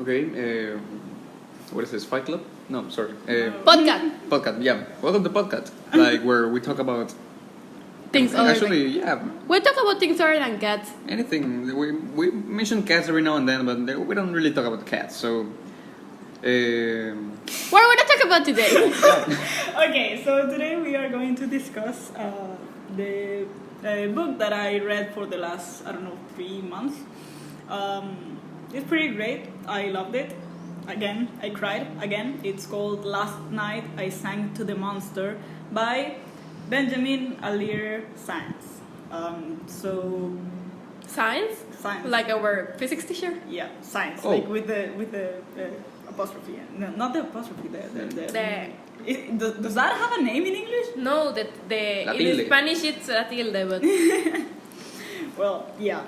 Okay, what is this, Fight Club? No, sorry. Podcat. Podcast, yeah. Welcome to Podcast, like where we talk about Things other actually, than... yeah, We talk about things other than cats. anything. We mention cats every now and then, but we don't really talk about cats. So, What are we going to talk about today? Okay, so today we are going to discuss the book that I read for the last, 3 months. It's pretty great. I loved it. Again, I cried. Again, it's called Last Night I Sang to the Monster by Benjamin Alire Sáenz. So Science? Sáenz. Like our physics teacher? Yeah, Sáenz. Oh. Like with the apostrophe. No, not the apostrophe. Does that have a name in English? No, La in tilde. Spanish it's la tilde, but... Well, yeah.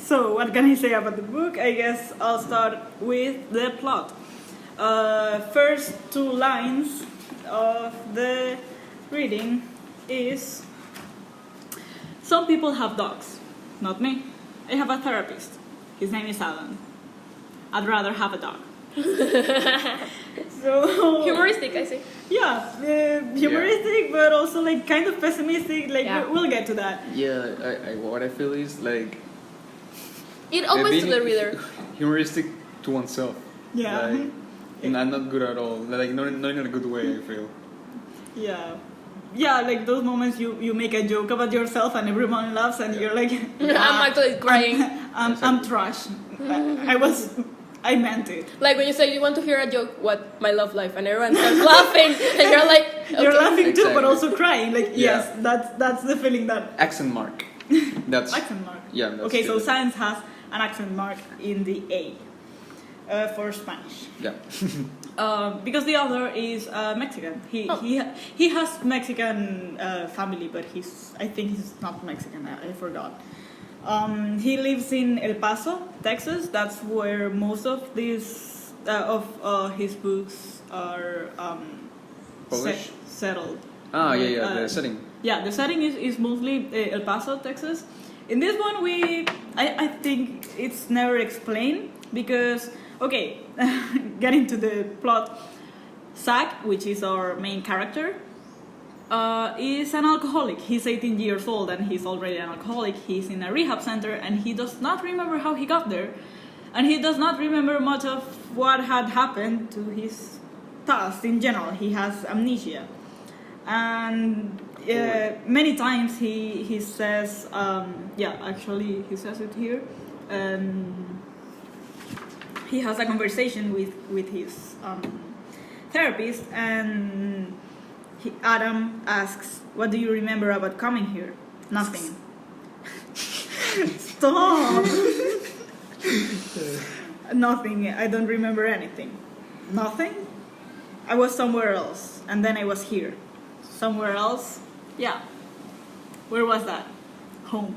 So, what can I say about the book? I guess I'll start with the plot. First 2 lines of the reading is: some people have dogs, not me. I have a therapist. His name is Alan. I'd rather have a dog. So Humoristic, I say. yeah, humoristic, but also like kind of pessimistic. Like Yeah. we'll get to that. yeah, what I feel is like It opens to being the reader. humoristic to oneself. Yeah. Like, and I'm not good at all. Like not in a good way. I feel. Yeah, like those moments you make a joke about yourself and everyone laughs and you're like, I'm actually crying. I'm trash. I meant it. Like when you say you want to hear a joke, what, my love life, and everyone starts laughing, and you're like, okay. You're laughing too, but Exactly. also crying. Like Yeah. yes, that's the feeling that Accent mark. That's accent mark. yeah. That's Okay, so it. Sáenz has an accent mark in the A for Spanish. Yeah. Because the other is Mexican. He has Mexican family, but I think he's not Mexican. I forgot. He lives in El Paso, Texas. That's where most of these his books are Polish? settled. Yeah. The setting. Yeah, the setting is mostly El Paso, Texas. In this one, I think it's never explained because, okay, getting to the plot, Zach, which is our main character, is an alcoholic. He's 18 years old and he's already an alcoholic. He's in a rehab center and he does not remember how he got there. And he does not remember much of what had happened to his past in general. He has amnesia. And many times he says, actually he says it here. He has a conversation with his therapist, and Adam asks, "What do you remember about coming here?" Nothing. Stop. Nothing. I don't remember anything. Nothing. I was somewhere else, and then I was here. Somewhere else? Yeah. Where was that? Home.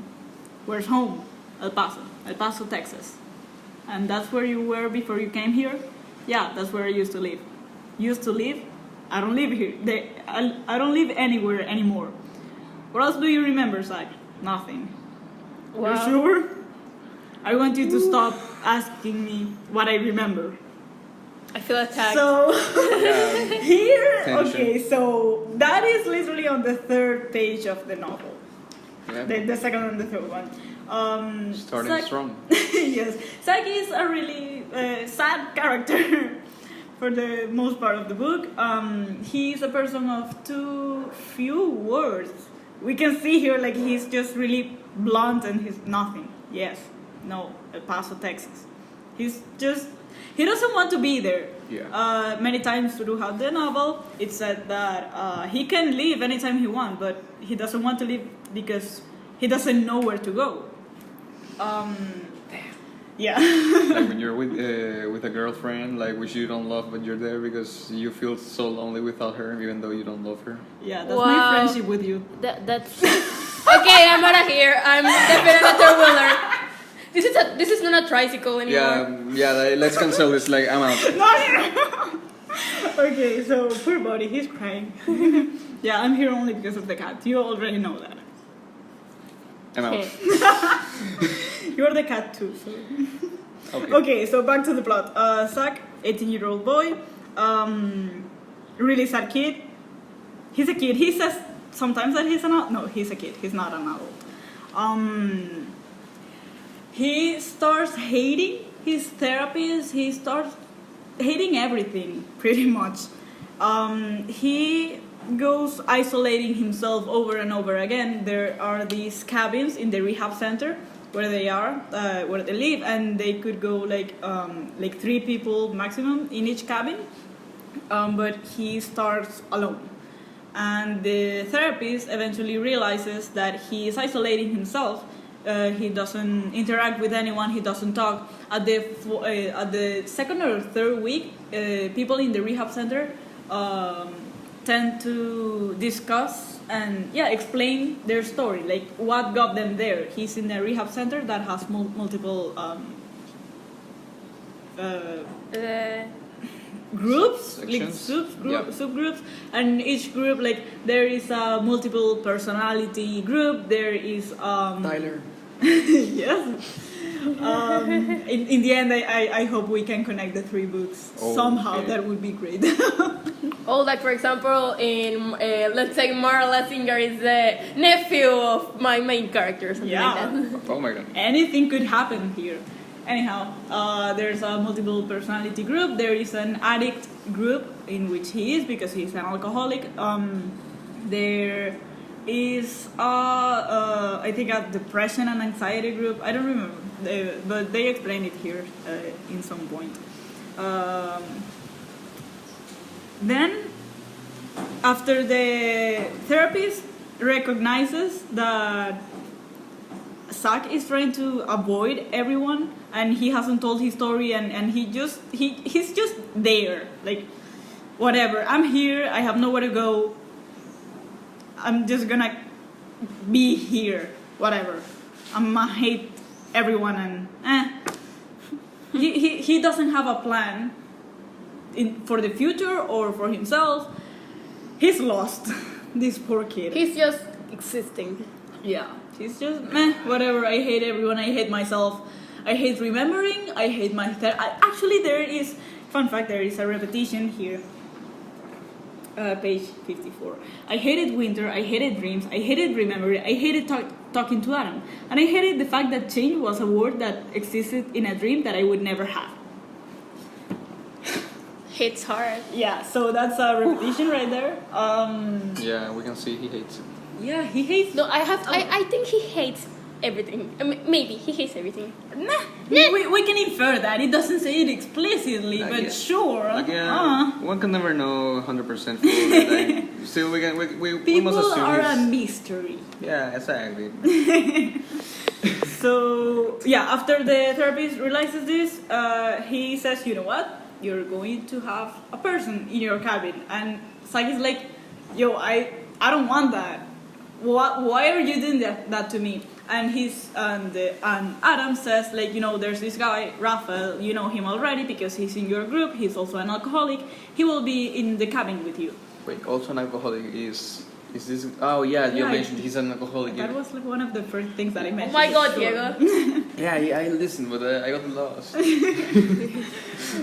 Where's home? El Paso, Texas. And that's where you were before you came here? Yeah, that's where I used to live. Used to live? I don't live here. I don't live anywhere anymore. What else do you remember, Zach? Nothing. Wow. You sure? I want you to stop asking me what I remember. I feel attacked. So Yeah. here, Tension. okay, so that is literally on the 3rd page of the novel. Yeah. The second and the third one. Starting Zach- strong. Yes, Zach is a really sad character for the most part of the book. He's a person of too few words. We can see here like he's just really blunt and he's nothing. Yes, no, El Paso, Texas. He doesn't want to be there. Yeah. Many times throughout the novel, it said that he can leave anytime he wants, but he doesn't want to leave because he doesn't know where to go. Yeah. Like when you're with a girlfriend, like which you don't love, but you're there because you feel so lonely without her, even though you don't love her. Yeah, that's my Wow. friendship with you. That's... Okay, I'm out of here. I'm definitely a third-wheeler. This is not a tricycle anymore. Yeah. Let's cancel this. Like I'm out. Okay, so poor buddy, he's crying. Yeah, I'm here only because of the cat. You already know that. I'm out. Okay. You're the cat too, so. Okay, so back to the plot. Zach, 18-year-old boy, really sad kid. He's a kid. He says sometimes that he's an adult. No, he's a kid. He's not an adult. He starts hating his therapist. He starts hating everything, pretty much. He goes isolating himself over and over again. There are these cabins in the rehab center where they are, where they live, and they could go like 3 people maximum in each cabin. But he starts alone. And the therapist eventually realizes that he is isolating himself. He doesn't interact with anyone. He doesn't talk. At the second or third week, people in the rehab center tend to discuss and explain their story, like what got them there. He's in a rehab center that has multiple groups, like subgroups, and each group, like there is a multiple personality group. There is Tyler. Yes. In the end, I hope we can connect the 3 books somehow. Okay. That would be great. Like for example, in let's say Marla Singer is the nephew of my main character, or something like that. Oh my god. Anything could happen here. Anyhow, there's a multiple personality group. There is an addict group in which he is because he's an alcoholic. There is I think a depression and anxiety group. I don't remember, but they explain it here in some point. Then, after the therapist recognizes that Zach is trying to avoid everyone and he hasn't told his story and he's just there, like, whatever, I'm here, I have nowhere to go, I'm just gonna be here, whatever, I'm gonna hate everyone and he doesn't have a plan for the future or for himself. He's lost. This poor kid. He's just existing. Yeah, he's just whatever. I hate everyone. I hate myself. I hate remembering. I hate my actually, there is fun fact. There is a repetition here. Page 54. I hated winter. I hated dreams. I hated remembering. I hated talking to Adam, and I hated the fact that change was a word that existed in a dream that I would never have. Hits hard. Yeah, so that's a repetition right there. Yeah, we can see he hates it. Yeah, he hates. No, I think he hates everything. I mean, maybe he hates everything. Nah. We can infer that. It doesn't say it explicitly, but Yeah. sure. Again, one can never know 100% for like, still we must People assume are a he's- mystery. Yeah, exactly. So, yeah, after the therapist realizes this, he says, you know what? You're going to have a person in your cabin. And Zach is like, yo, I don't want that. Why are you doing that to me? And and Adam says, like, you know, there's this guy, Raphael, you know him already because he's in your group. He's also an alcoholic. He will be in the cabin with you. Wait, also an alcoholic is this? Oh yeah, you Yeah, mentioned he's an alcoholic. That was like one of the first things that I Oh mentioned. my God, Sure. Diego. Yeah, I listened, but I got lost.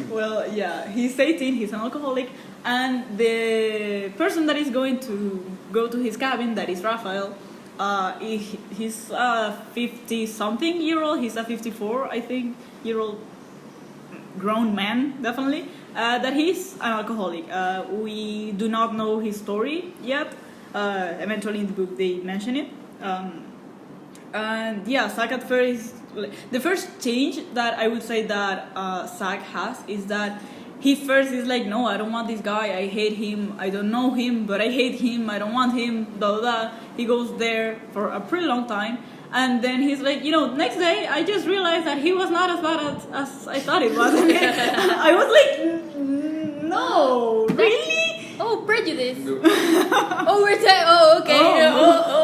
Well, yeah, he's 18, he's an alcoholic, and the person that is going to go to his cabin, that is Raphael, he's a 50-something-year-old, he's a 54, I think, year-old grown man, definitely, that he's an alcoholic. We do not know his story yet. Eventually in the book they mention it. And yeah, Zach at first, the first change that I would say that Zach has is that he first is like, no, I don't want this guy, I hate him, I don't know him, but I hate him, I don't want him, blah, blah, blah. He goes there for a pretty long time, and then he's like, you know, next day I just realized that he was not as bad as I thought it was. I was like, no, really? Oh, prejudice. Oh, we're saying. Oh, okay.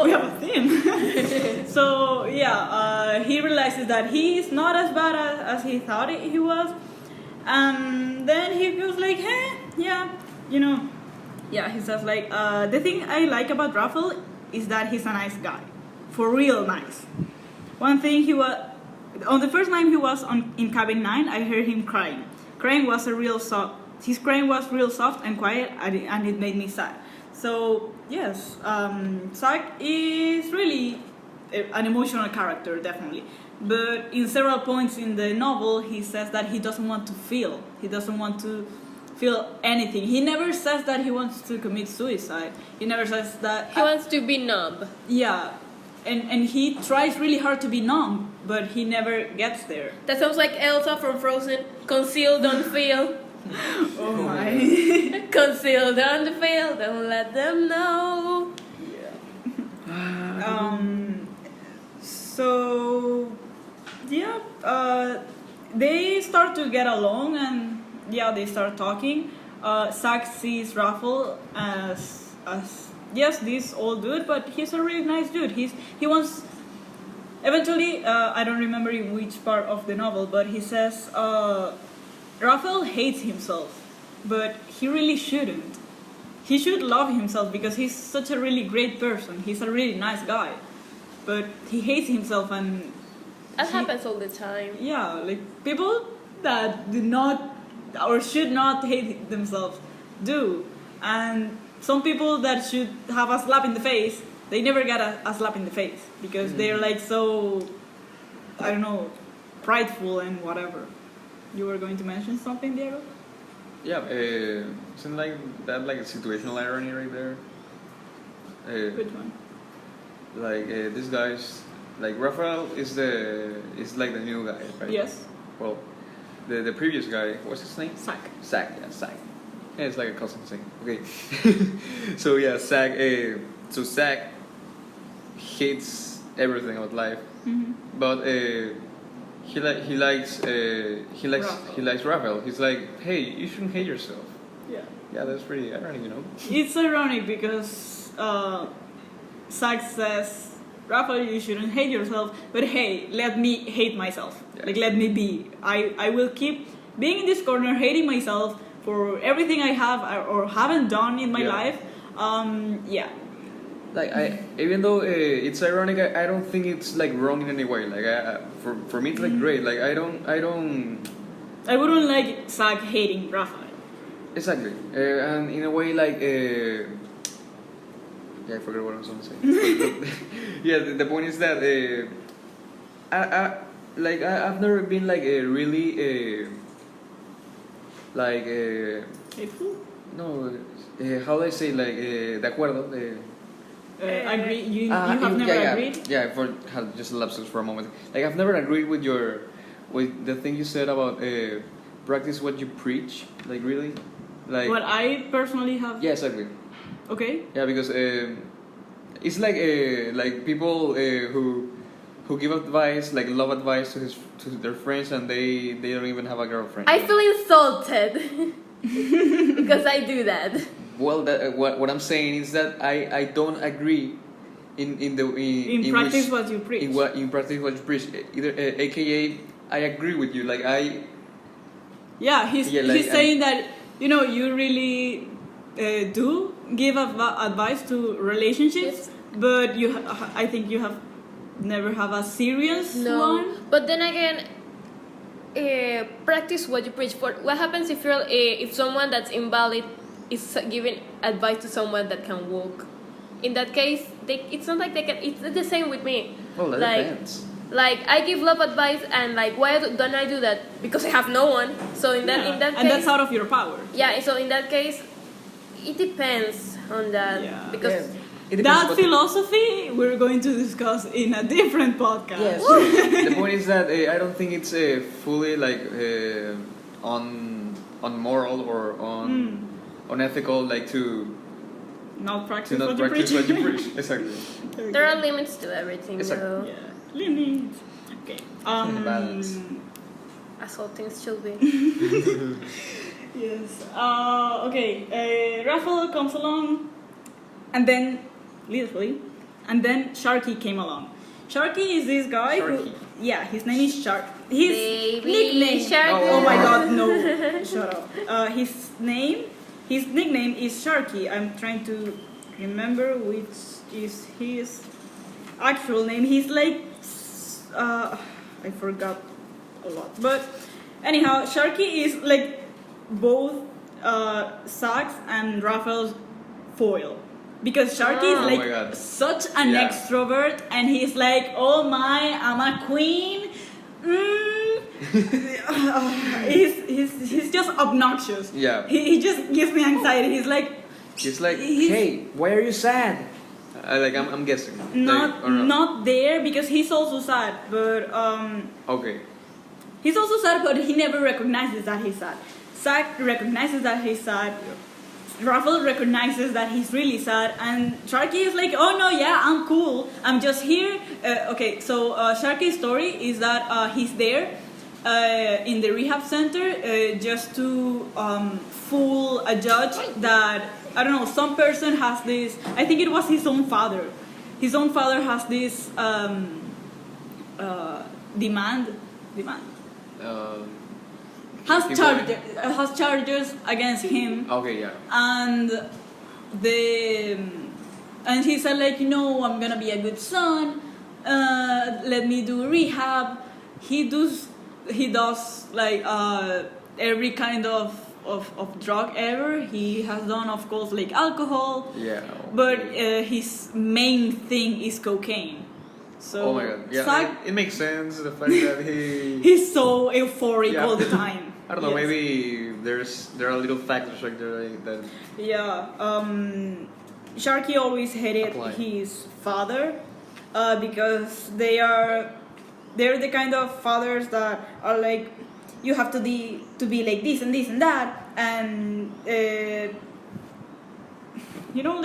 We have a theme. So yeah, he realizes that he's not as bad as he thought he was, and then he goes like, hey, yeah, you know, yeah. He says like, the thing I like about Raphael is that he's a nice guy, for real nice. One thing on the first time he was in cabin 9, I heard him crying. His crying was real soft and quiet, and it made me sad. So yes, Zack is really an emotional character, definitely. But in several points in the novel, he says that he doesn't want to feel. He doesn't want to feel anything. He never says that he wants to commit suicide. He never says that He wants to be numb. Yeah, and he tries really hard to be numb, but he never gets there. That sounds like Elsa from Frozen. Conceal, don't feel. Oh my. Conceal, don't feel. Don't let them know. So yeah, they start to get along, and yeah, they start talking. Zack sees Raffle as yes, this old dude, but he's a really nice dude. He wants. Eventually, I don't remember in which part of the novel, but he says Raffle hates himself, but he really shouldn't. He should love himself because he's such a really great person. He's a really nice guy, but he hates himself, and That happens all the time. yeah, like people that do not or should not hate themselves do, and some people that should have a slap in the face, they never get a slap in the face because they're like so, I don't know, prideful and whatever. You were going to mention something, Diego? Yeah, isn't like that like a situational irony right there? Which one? Like this guy's like Raphael is like the new guy, right? Yes. Well, the previous guy, what's his name? Zack. Zack, yeah, Zack. Yeah, it's like a cousin thing. Okay. So yeah, Zack. So Zack hates everything about life, but he likes Raphael. He's like, hey, you shouldn't hate yourself. Yeah. Yeah, that's pretty ironic, you know. It's ironic because Zack says, Raphael, you shouldn't hate yourself, but hey, let me hate myself. Yeah. Like, let me be. I will keep being in this corner, hating myself for everything I have or haven't done in my life. Yeah. Like even though it's ironic, I don't think it's like wrong in any way. Like for me, it's like great. Like I wouldn't like Zack hating Raphael. Exactly, and in a way, like yeah, I forgot what I was going to say. Yeah, the point is that I've never been like a really like Hateful? no, how do I say like de acuerdo. Agree. You have never agreed. Yeah, for had just a lapsus for a moment. Like I've never agreed with the thing you said about practice what you preach. Like really, like What I personally have. yeah, exactly. Okay. Yeah, because it's like people who give advice, like love advice to their friends, and they don't even have a girlfriend. I feel insulted because I do that. Well, what I'm saying is that I don't agree in practice which, what you preach. in practice what you preach. Either AKA I agree with you. Like Yeah, he's saying that you really do give advice to relationships, but I think you have never have a serious one. But then again, practice what you preach. For what happens if someone that's invalid is giving advice to someone that can walk? In that case, it's not like they can. It's the same with me. Well, that depends. Like I give love advice, and like why don't I do that? Because I have no one. So in that case, and that's out of your power. Yeah. So in that case, it depends on that. Yeah. Because that philosophy we're going to discuss in a different podcast. Yes. So the point is that I don't think it's fully like on moral or on unethical, like to not practice what you preach. Exactly. there are limits to everything, though. Yeah, limits. Okay. Balance. As all things should be. Yes. Okay. Raphael comes along, and then literally, and then Sharky came along. Sharky is this guy who, yeah, his name is Shark. His Baby nickname. Sharky. Oh my God, no! Shut up. His nickname is Sharky. I'm trying to remember which is his actual name. He's like, I forgot a lot. But anyhow, Sharky is like both Sáenz and Raphael's foil. Because Sharky is my God. like such an Yeah. extrovert, and he's like, oh my, I'm a queen. He's just obnoxious. Yeah. He just gives me anxiety. He's like, Hey, why are you sad? I'm guessing. not there because he's also sad, but Okay. he's also sad, but he never recognizes that he's sad. Zack recognizes that he's sad. Raphael recognizes that he's really sad, and Sharky is like, oh no, yeah, I'm cool. I'm just here. Okay, so Sharky's story is that he's there in the rehab center just to fool a judge that, I don't know, some person has this, I think it was his own father. His own father has this demand. Has charges against him. Okay, yeah. And he said like, I'm gonna be a good son. Let me do rehab. He does like every kind of drug ever. He has done, of course, like alcohol. Yeah. But his main thing is cocaine. So Oh my God. Yeah, Zack, it makes sense. The fact that he's so euphoric Yeah. all the time. I don't know. Yes. Maybe there are little factors like that. Yeah, Sharky always hated Apply. his father because they're the kind of fathers that are like, you have to be like this and this and that, and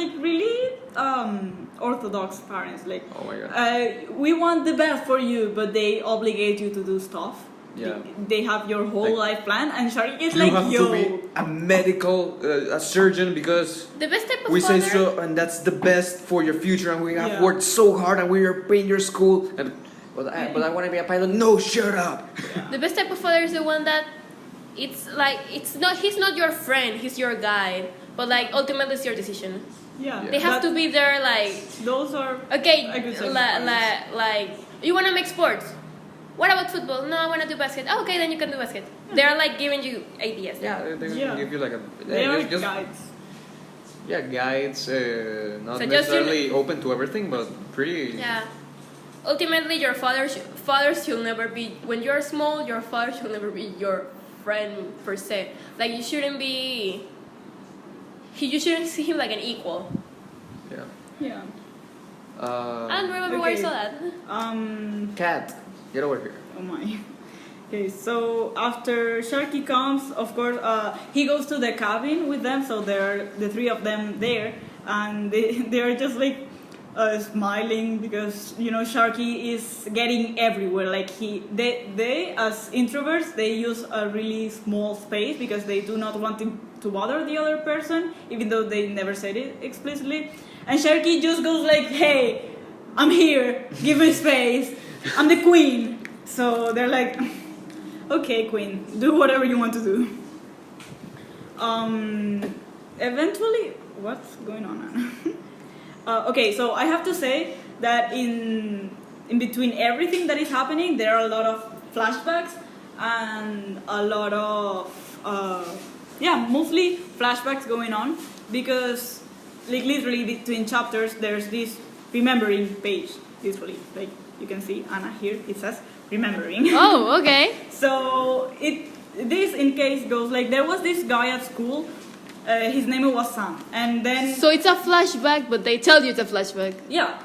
like really orthodox parents, like, Oh my God. we want the best for you, but they obligate you to do stuff. Yeah. They have your whole Like, life plan, and Sharky is You like, have yo. to be a medical a surgeon because The best type of we say father. so, and that's the best for your future. And we have Yeah. worked so hard, and we are paying your school. But I want to be a pilot. No, shut up. The best type of father is the one that he's not your friend, he's your guide, but like ultimately it's your decision. Yeah. They have to be there, like, Those are okay, I could say like you want to make sports. What about football? No, I want to do basket. Oh, okay, then you can do basket. They're like giving you ideas. Yeah, they Yeah. give you like a they are just guides. yeah guides. Not So just necessarily open to everything, but pretty. Yeah. Ultimately, your fathers should never be. When you're small, your father should never be your friend per se. Like you shouldn't be. You shouldn't see him like an equal. Yeah. Yeah. I don't remember where I Okay. saw that. Cat, get over here. Oh my. Okay, so after Sharky comes, of course, he goes to the cabin with them. So there are the three of them there, and they are just like smiling because Sharky is getting everywhere. Like they as introverts, they use a really small space because they do not want to bother the other person, even though they never said it explicitly. And Sharky just goes like, "Hey, I'm here. Give me space. I'm the queen." So they're like, "Okay, queen, do whatever you want to do." Eventually, what's going on? Okay, so I have to say that in between everything that is happening, there are a lot of flashbacks and a lot of mostly flashbacks going on because like literally between chapters there's this remembering page, literally, like you can see Anna here, it says remembering. Oh, okay. So this in case goes like, there was this guy at school, his name was Sam, and then So it's a flashback, but they tell you it's a flashback. yeah,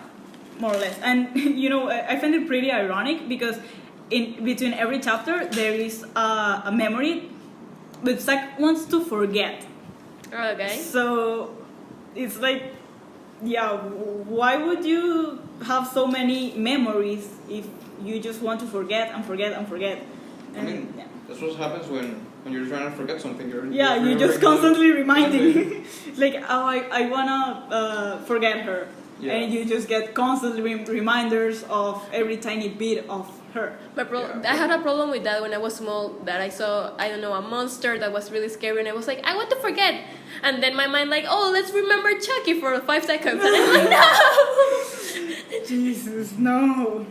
more or less. And I find it pretty ironic because in between every chapter there is a memory, but Zack wants to forget. Okay. So it's like, yeah, why would you have so many memories if you just want to forget and forget and forget? And, yeah. That's what happens when you're trying to forget something. You're just constantly reminding. It's like, oh, I wanna forget her, Yeah. and you just get constantly reminders of every tiny bit of her. I had a problem with that when I was small, that I saw, I don't know, a monster that was really scary, and I was like, I want to forget. And then my mind like, oh, let's remember Chucky for 5 seconds. And I'm like, no! Jesus, no.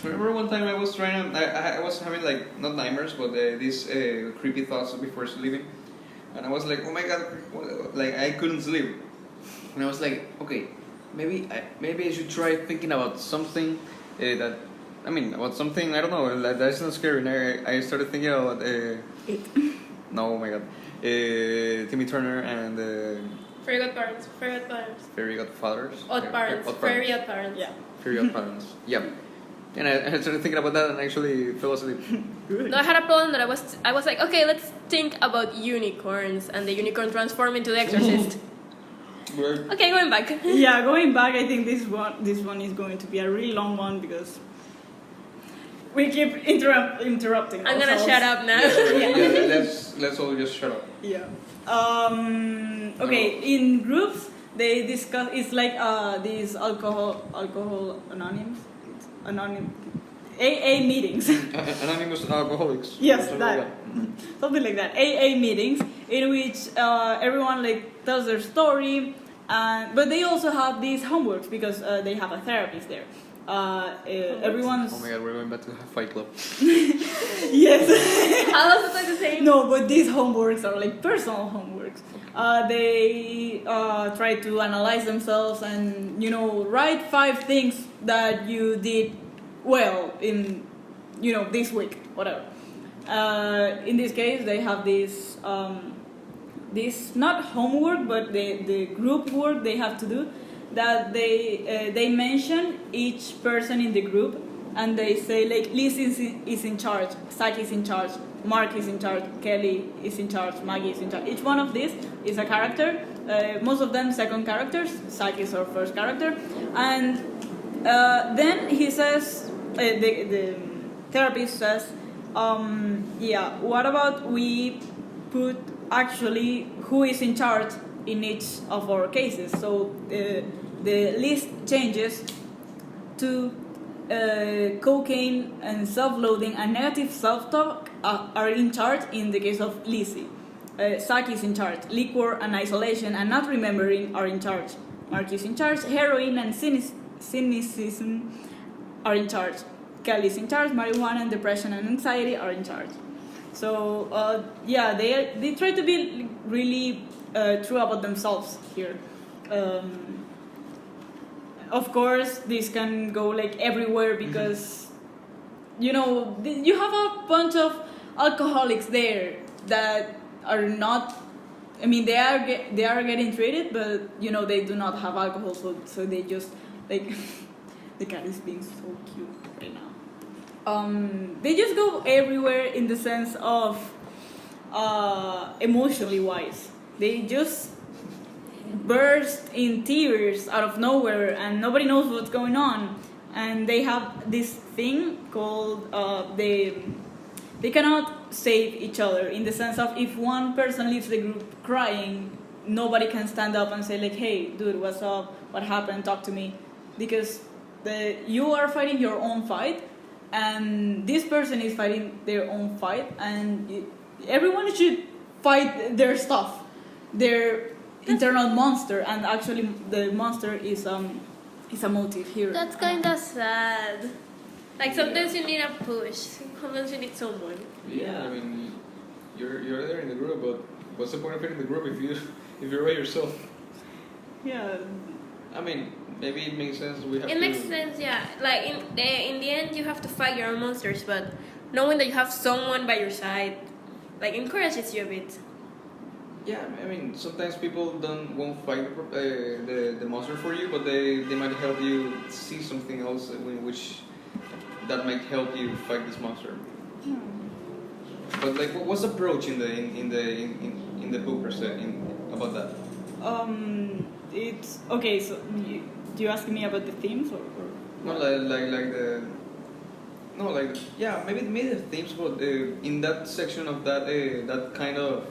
Remember one time I was trying to, I was having like, not nightmares, but these creepy thoughts before sleeping. And I was like, oh my god, like I couldn't sleep. And I was like, okay, maybe I should try thinking about something about something, I don't know, that's not scary. And I started thinking about, no, oh my god, Timmy Turner and Fairy Godparents. Fairy Godfathers. Odd Parents. Fairy Odd Parents. Yeah. Fairy Godparents. Yeah. And I started thinking about that and actually fell asleep. No, I had a problem that I was like, okay, let's think about unicorns, and the unicorn transformed into the Exorcist. Okay, going back. Yeah, going back, I think this one is going to be a really long one because we keep interrupting. I'm gonna shut up now. Yeah, let's all just shut up. Yeah. Okay, in groups they discuss. It's like these alcohol anonymous AA meetings. Anonymous alcoholics. Yes, that something like that. AA meetings in which everyone like tells their story, but they also have these homeworks because they have a therapist there. Everyone's. Oh my god, we're going back to Fight Club. Yes. How was it the same? No, but these homeworks are like personal homeworks. They try to analyze themselves and write 5 things that you did well in this week, whatever. In this case, they have this not homework, but the group work they have to do. That they mention each person in the group, and they say like Liz is in charge, Zach is in charge, Mark is in charge, Kelly is in charge, Maggie is in charge. Each one of these is a character. Most of them second characters. Zach is our first character, and then he says, the therapist says, what about we put actually who is in charge in each of our cases. So the list changes to cocaine and self-loathing and negative self-talk are in charge in the case of Lizzie. Zach is in charge. Liquor and isolation and not remembering are in charge. Mark is in charge. Heroin and cynicism are in charge. Kelly is in charge. Marijuana and depression and anxiety are in charge. So they try to be really true about themselves here. Of course, this can go like everywhere because you have a bunch of alcoholics there that are not. I mean, they are getting treated, but they do not have alcohol, so they just like the cat is being so cute right now. They just go everywhere in the sense of emotionally wise. They just burst in tears out of nowhere and nobody knows what's going on. And they have this thing called they cannot save each other, in the sense of if one person leaves the group crying, nobody can stand up and say like, hey dude, what's up, what happened, talk to me, because you are fighting your own fight and this person is fighting their own fight, and everyone should fight their stuff, their internal monster, and actually the monster is a motive here. That's kind of sad. Like sometimes you need a push, sometimes you need someone. Yeah, I mean, you're there in the group, but what's the point of being in the group if you're by yourself? Yeah. I mean, maybe it makes sense. It makes sense, yeah. Like in the end, you have to fight your own monsters, but knowing that you have someone by your side, like, encourages you a bit. Yeah, I mean, sometimes people won't fight the monster for you, but they might help you see something else which that might help you fight this monster. But like, what's the approach in the book per se about that? It's okay. So do you ask me about the themes or? No, maybe the themes, but in that section of that kind of.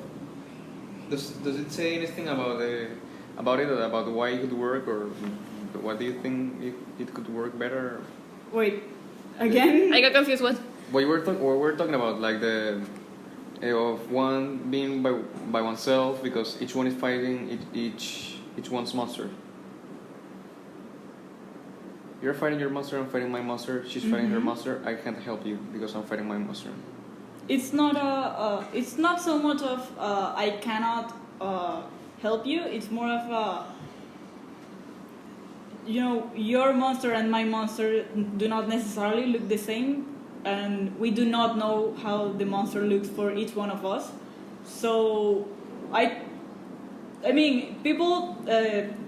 Does it say anything about why it could work, or what do you think it could work better? Wait, again? I got confused. What? We're talking about, like the of one being by oneself because each one is fighting each one's monster. you're fighting your monster, I'm fighting my monster, she's fighting her monster, I can't help you because I'm fighting my monster. It's not it's not so much of I cannot help you. It's more of your monster and my monster do not necessarily look the same, and we do not know how the monster looks for each one of us. So I mean, people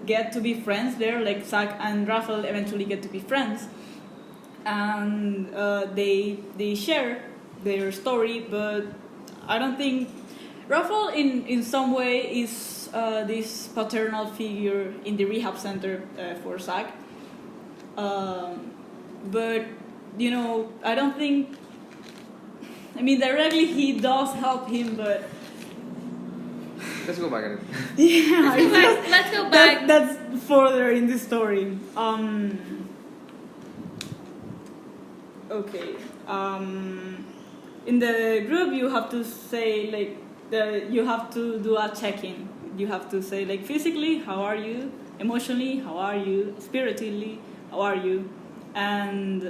get to be friends there, like Zach and Raphael eventually get to be friends, and they share their story, but I don't think Raphael in some way is this paternal figure in the rehab center for Zach, but I don't think, I mean, directly he does help him, but let's go back at it. Yeah, let's go back. That's further in the story. Okay. In the group, you have to say you have to do a check-in. You have to say physically, how are you? Emotionally, how are you? Spiritually, how are you? And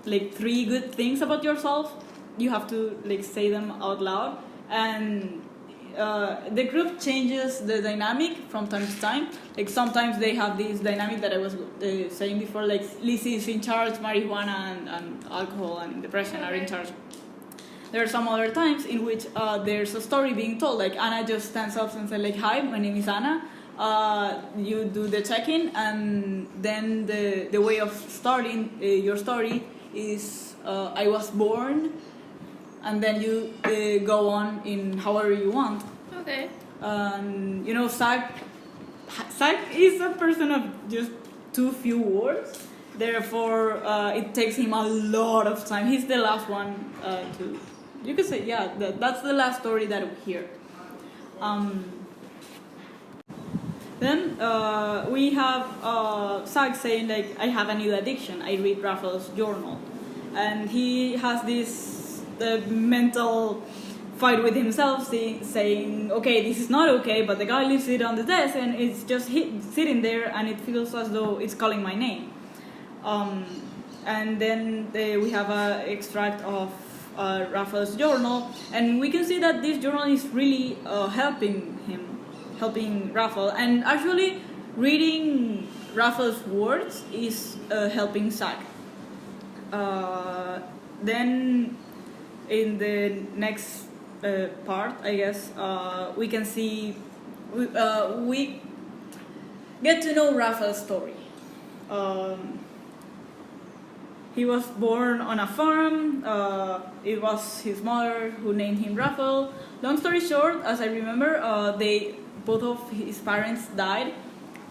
3 good things about yourself. You have to say them out loud. And the group changes the dynamic from time to time. Sometimes they have this dynamic that I was saying before, Lizzie is in charge, marijuana and alcohol and depression are in charge. There are some other times in which there's a story being told, Anna just stands up and says hi, my name is Anna. You do the check-in, and then the way of starting your story is I was born, and then you go on in however you want. Okay. Zach is a person of just too few words. Therefore, it takes him a lot of time. He's the last one to... You could say, yeah, that's the last story that we hear. Then we have Zach saying, I have a new addiction. I read Raphael's journal. And he has this mental fight with himself, saying, okay, this is not okay, but the guy leaves it on the desk and it's just sitting there and it feels as though it's calling my name. And then we have an extract of Raphael's journal, and we can see that this journal is really helping Raphael, and actually reading Raphael's words is helping Zach. Then in the next part, I guess, we can see we get to know Raphael's story. He was born on a farm. It was his mother who named him Raphael. Long story short, as I remember, both of his parents died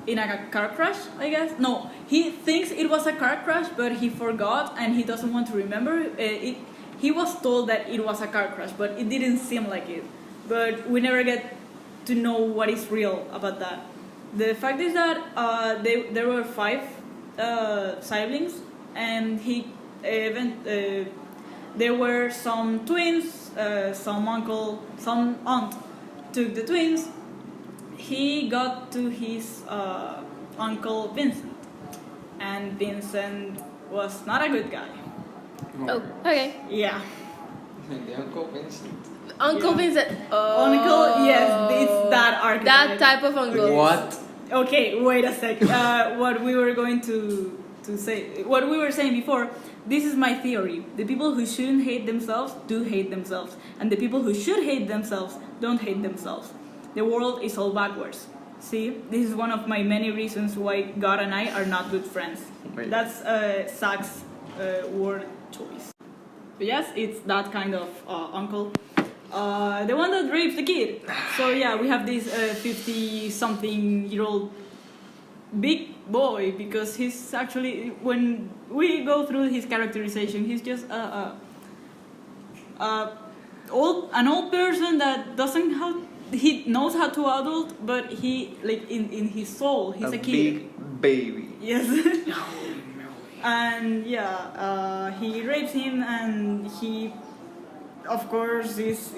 in a car crash, I guess. No, he thinks it was a car crash, but he forgot and he doesn't want to remember. He was told that it was a car crash, but it didn't seem like it. But we never get to know what is real about that. The fact is that there were 5 siblings, and there were some twins, some aunt took the twins. He got to his uncle Vincent, and Vincent was not a good guy. Oh, okay. Yeah. The Uncle Vincent. Uncle Vincent. Oh. Uncle, yes, it's that archetype. That type of uncle. What? Okay, wait a sec. What we were going to say, what we were saying before, this is my theory. The people who shouldn't hate themselves do hate themselves, and the people who should hate themselves don't hate themselves. The world is all backwards. See, this is one of my many reasons why God and I are not good friends. Wait. That's Zach's word choice. But yes, it's that kind of uncle. The one that rapes the kid. So yeah, we have this 50-something-year-old big boy, because he's actually, when we go through his characterization, he's just an old person that doesn't have, he knows how to adult, but he, in his soul, he's a kid. Big baby. Yes. And yeah, he rapes him, and he, of course, it's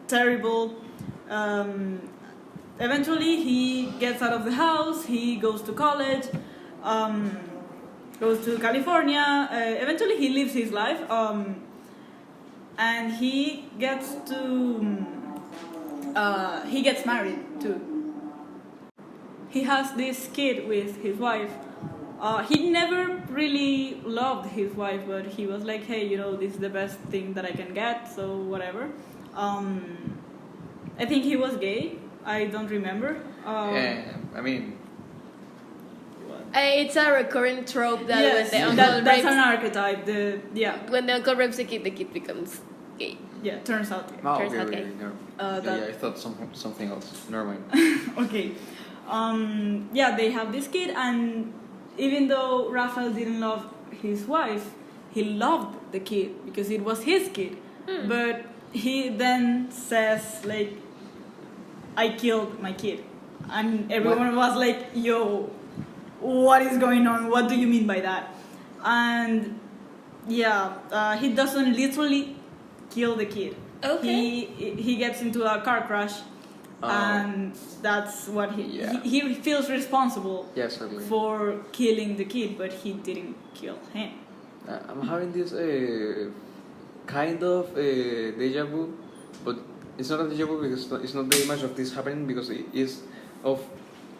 terrible. Eventually, he gets out of the house. He goes to college. goes to California. Eventually, he lives his life, and he gets married too. He has this kid with his wife. He never really loved his wife, but he was like, hey, this is the best thing that I can get, so whatever. I think he was gay. I don't remember. I mean, it's a recurring trope that yes, when the uncle that's rapes, an archetype. When the uncle rapes the kid becomes gay. Yeah, turns out. oh, Turns okay, out okay, gay. no. That- I thought something else. Never mind. Okay. They have this kid, and even though Raphael didn't love his wife, he loved the kid because it was his kid. But he then says, like, I killed my kid. And everyone was like, yo, what is going on? What do you mean by that? And he doesn't literally kill the kid. Okay. He gets into a car crash, and that's what he feels responsible Certainly. for killing the kid, but he didn't kill him. I'm having this kind of deja vu, but it's not a deja vu because it's not the image of this happening, because it is of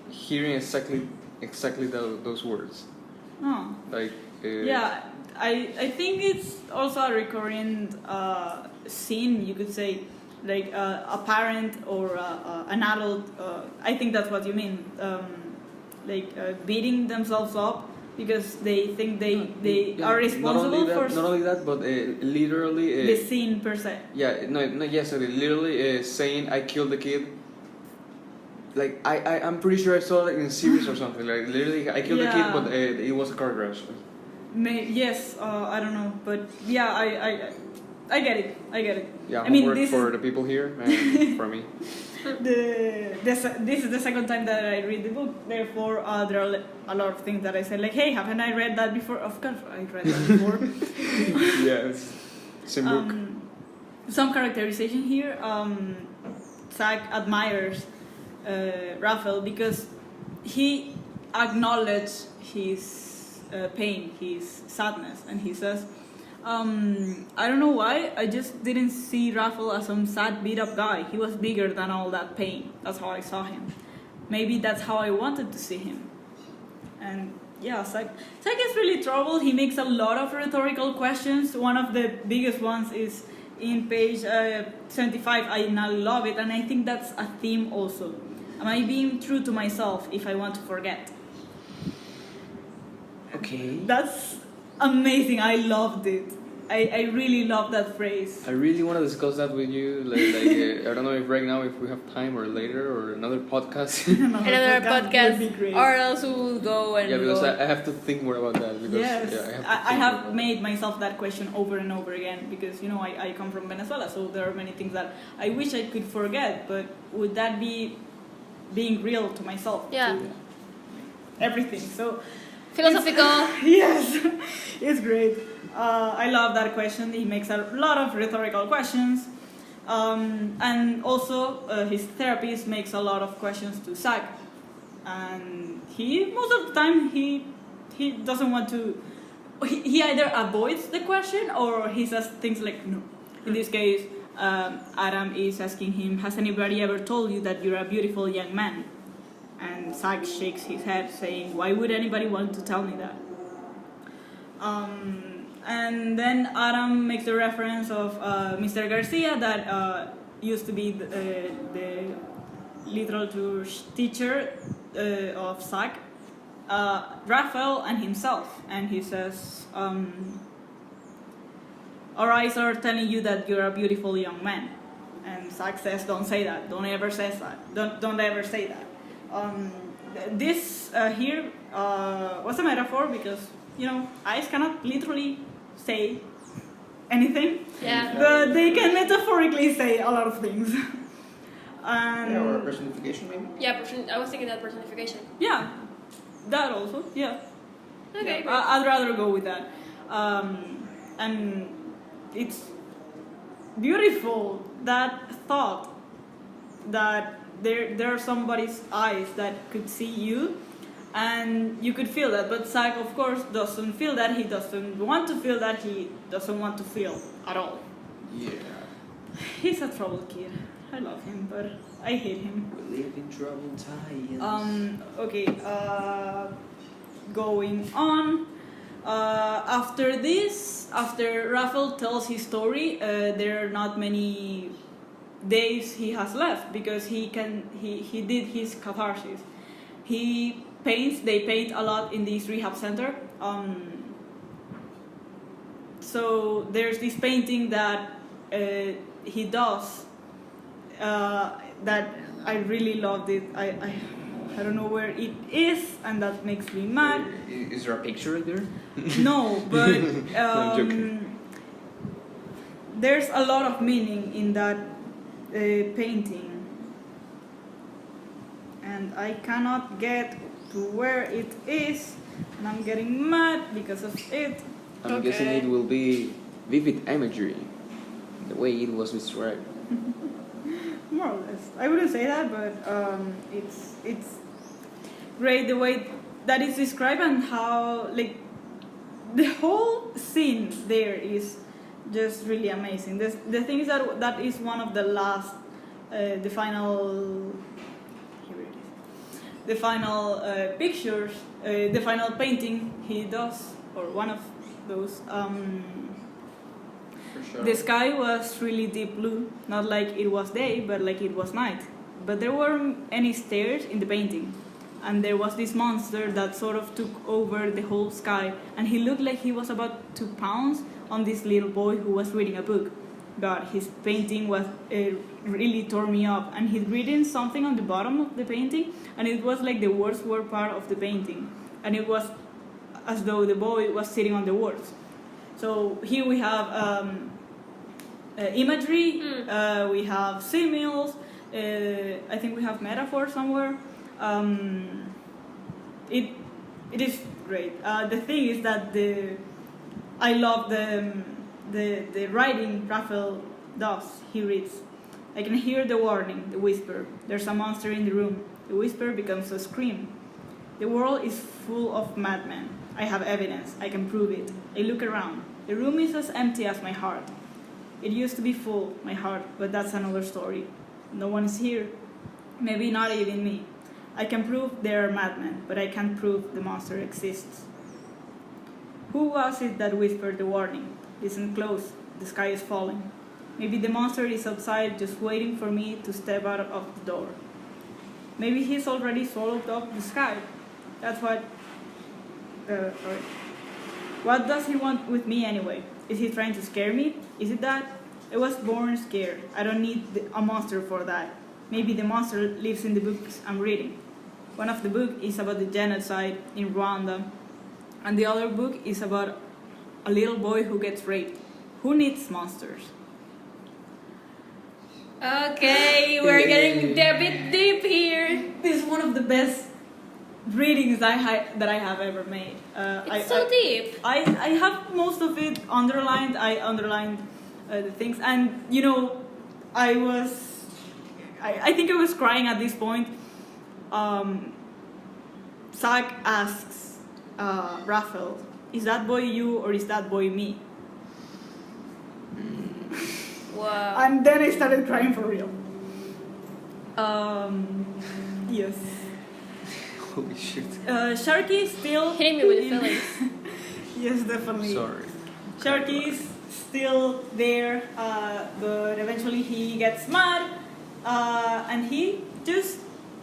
hearing exactly those words. Oh. Like I think it's also a recurring scene, you could say, like a parent or an adult. I think that's what you mean. Beating themselves up because they think they are responsible for. Not only that, but literally. The scene per se. Literally saying I killed the kid. Like I'm pretty sure I saw it in a series or something. Like literally, I killed the kid, but it was a car crash. Yes, I don't know, but I get it. Yeah, I mean, homework this for is the people here and for me. this is the second time that I read the book. Therefore, there are a lot of things that I said, like, hey, haven't I read that before? Of course, I read that before. Yes, same book. Some characterization here. Zach admires Raphael because he acknowledged his pain, his sadness, and he says, I don't know why, I just didn't see Raphael as some sad beat up guy. He was bigger than all that pain. That's how I saw him. Maybe that's how I wanted to see him. And Zach is really troubled. He makes a lot of rhetorical questions. One of the biggest ones is in page 75. I now love it, and I think that's a theme also. Am I being true to myself if I want to forget? Okay. That's amazing. I loved it. I really love that phrase. I really want to discuss that with you. Like I don't know if right now if we have time or later or another podcast. Another podcast, would be great. or else we will go and because go. I have to think more about that. Because, Yes, I have made myself that question over and over again because I come from Venezuela, so there are many things that I wish I could forget. But would that be being real to myself? Yeah. To everything. So Philosophical. Yes, it's great. I love that question. He makes a lot of rhetorical questions. And also, his therapist makes a lot of questions to Zach. And most of the time, he doesn't want to... He either avoids the question or he says things like, no. In this case, Adam is asking him, has anybody ever told you that you're a beautiful young man? And Zach shakes his head, saying, why would anybody want to tell me that? And then Adam makes the reference of Mr. Garcia that used to be the literature teacher of Zach, Raphael and himself. And he says, our eyes are telling you that you're a beautiful young man. And Zach says, don't say that. Don't ever say that. Don't ever say that. This here was a metaphor because, eyes cannot literally say anything. Yeah. But they can metaphorically say a lot of things. or personification maybe? Yeah, I was thinking that personification. Yeah, that also, yeah. Okay. Yeah, I'd rather go with that. And it's beautiful, that thought that there are somebody's eyes that could see you And you could feel that, but Zack, of course, doesn't feel that. He doesn't want to feel that. He doesn't want to feel at all. Yeah. He's a troubled kid. I love him, but I hate him. We live in troubled times. Okay, going on. After this, after Raphael tells his story, there are not many days he has left because he did his catharsis. He paints. They paint a lot in this rehab center. So there's this painting that he does that I really loved it. I don't know where it is, and that makes me mad. Is there a picture right there? No, but I'm joking. there's a lot of meaning in that painting, and I cannot get to where it is, and I'm getting mad because of it. I'm guessing it will be vivid imagery, the way it was described. More or less. I wouldn't say that, but it's great the way that it's described and how like the whole scene there is just really amazing. The thing is that is one of the last, the final. Here it is. The final pictures, the final painting he does, or one of those. For sure. The sky was really deep blue, not like it was day, but like it was night. But there weren't any stairs in the painting. And there was this monster that sort of took over the whole sky. And he looked like he was about to pounce on this little boy who was reading a book. God, his painting was really tore me up. And he'd written something on the bottom of the painting, and it was like the words were part of the painting. And it was as though the boy was sitting on the words. So here we have imagery, we have similes, I think we have metaphor somewhere. It is great. The thing is that I love the writing Raphael does. He reads, I can hear the warning, the whisper. There's a monster in the room. The whisper becomes a scream. The world is full of madmen. I have evidence. I can prove it. I look around. The room is as empty as my heart. It used to be full, my heart, but that's another story. No one is here. Maybe not even me. I can prove there are madmen, but I can't prove the monster exists. Who was it that whispered the warning? Listen close. The sky is falling. Maybe the monster is outside just waiting for me to step out of the door. Maybe he's already swallowed up the sky. That's what... sorry. What does he want with me anyway? Is he trying to scare me? Is it that? I was born scared. I don't need a monster for that. Maybe the monster lives in the books I'm reading. One of the books is about the genocide in Rwanda, and the other book is about a little boy who gets raped. Who needs monsters? Okay, we're getting a bit deep here. This is one of the best readings that I have ever made. It's so deep. I have most of it underlined. I underlined the things, and you know, I think I was crying at this point. Zack asks Raphael, "Is that boy you or is that boy me?" Wow. And then I started crying for real. Yes. Holy shit. Sharky still Hitting me with the feelings. Yes, definitely. Sorry. Sharky is still there, but eventually he gets mad, and he just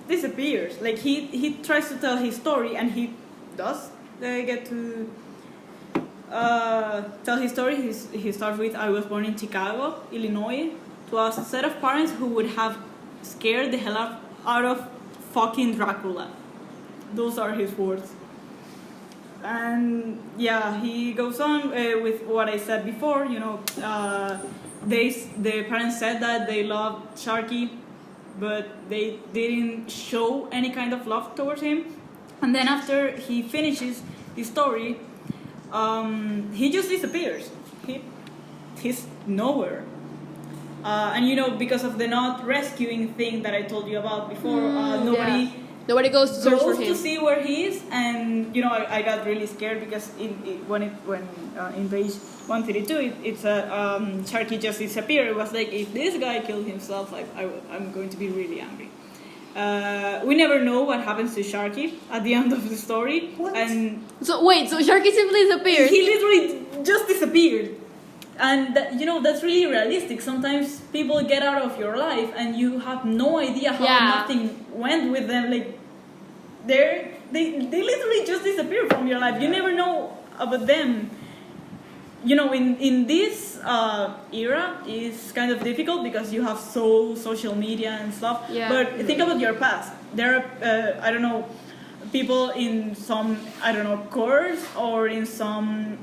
disappears. Like he tries to tell his story, and he does get to tell his story. He starts with, I was born in Chicago, Illinois, to a set of parents who would have scared the hell out of fucking Dracula. Those are his words. And yeah, he goes on with what I said before. You know, the parents said that they loved Sharky, but they didn't show any kind of love towards him. And then after he finishes his story, he just disappears. He's nowhere. And you know, because of the not rescuing thing that I told you about before, nobody Nobody goes to search for goes him. to see where he is, and I got really scared because when in page 132 it's Sharky just disappeared. It was like, if this guy killed himself, I'm going to be really angry. We never know what happens to Sharky at the end of the story. What? And So Sharky simply disappeared. he literally just disappeared. And that's really realistic. Sometimes people get out of your life and you have no idea how nothing went with them. Like they literally just disappear from your life. You never know about them. In this era is kind of difficult because you have social media and stuff. Yeah. But think about your past. There are people in some course or in some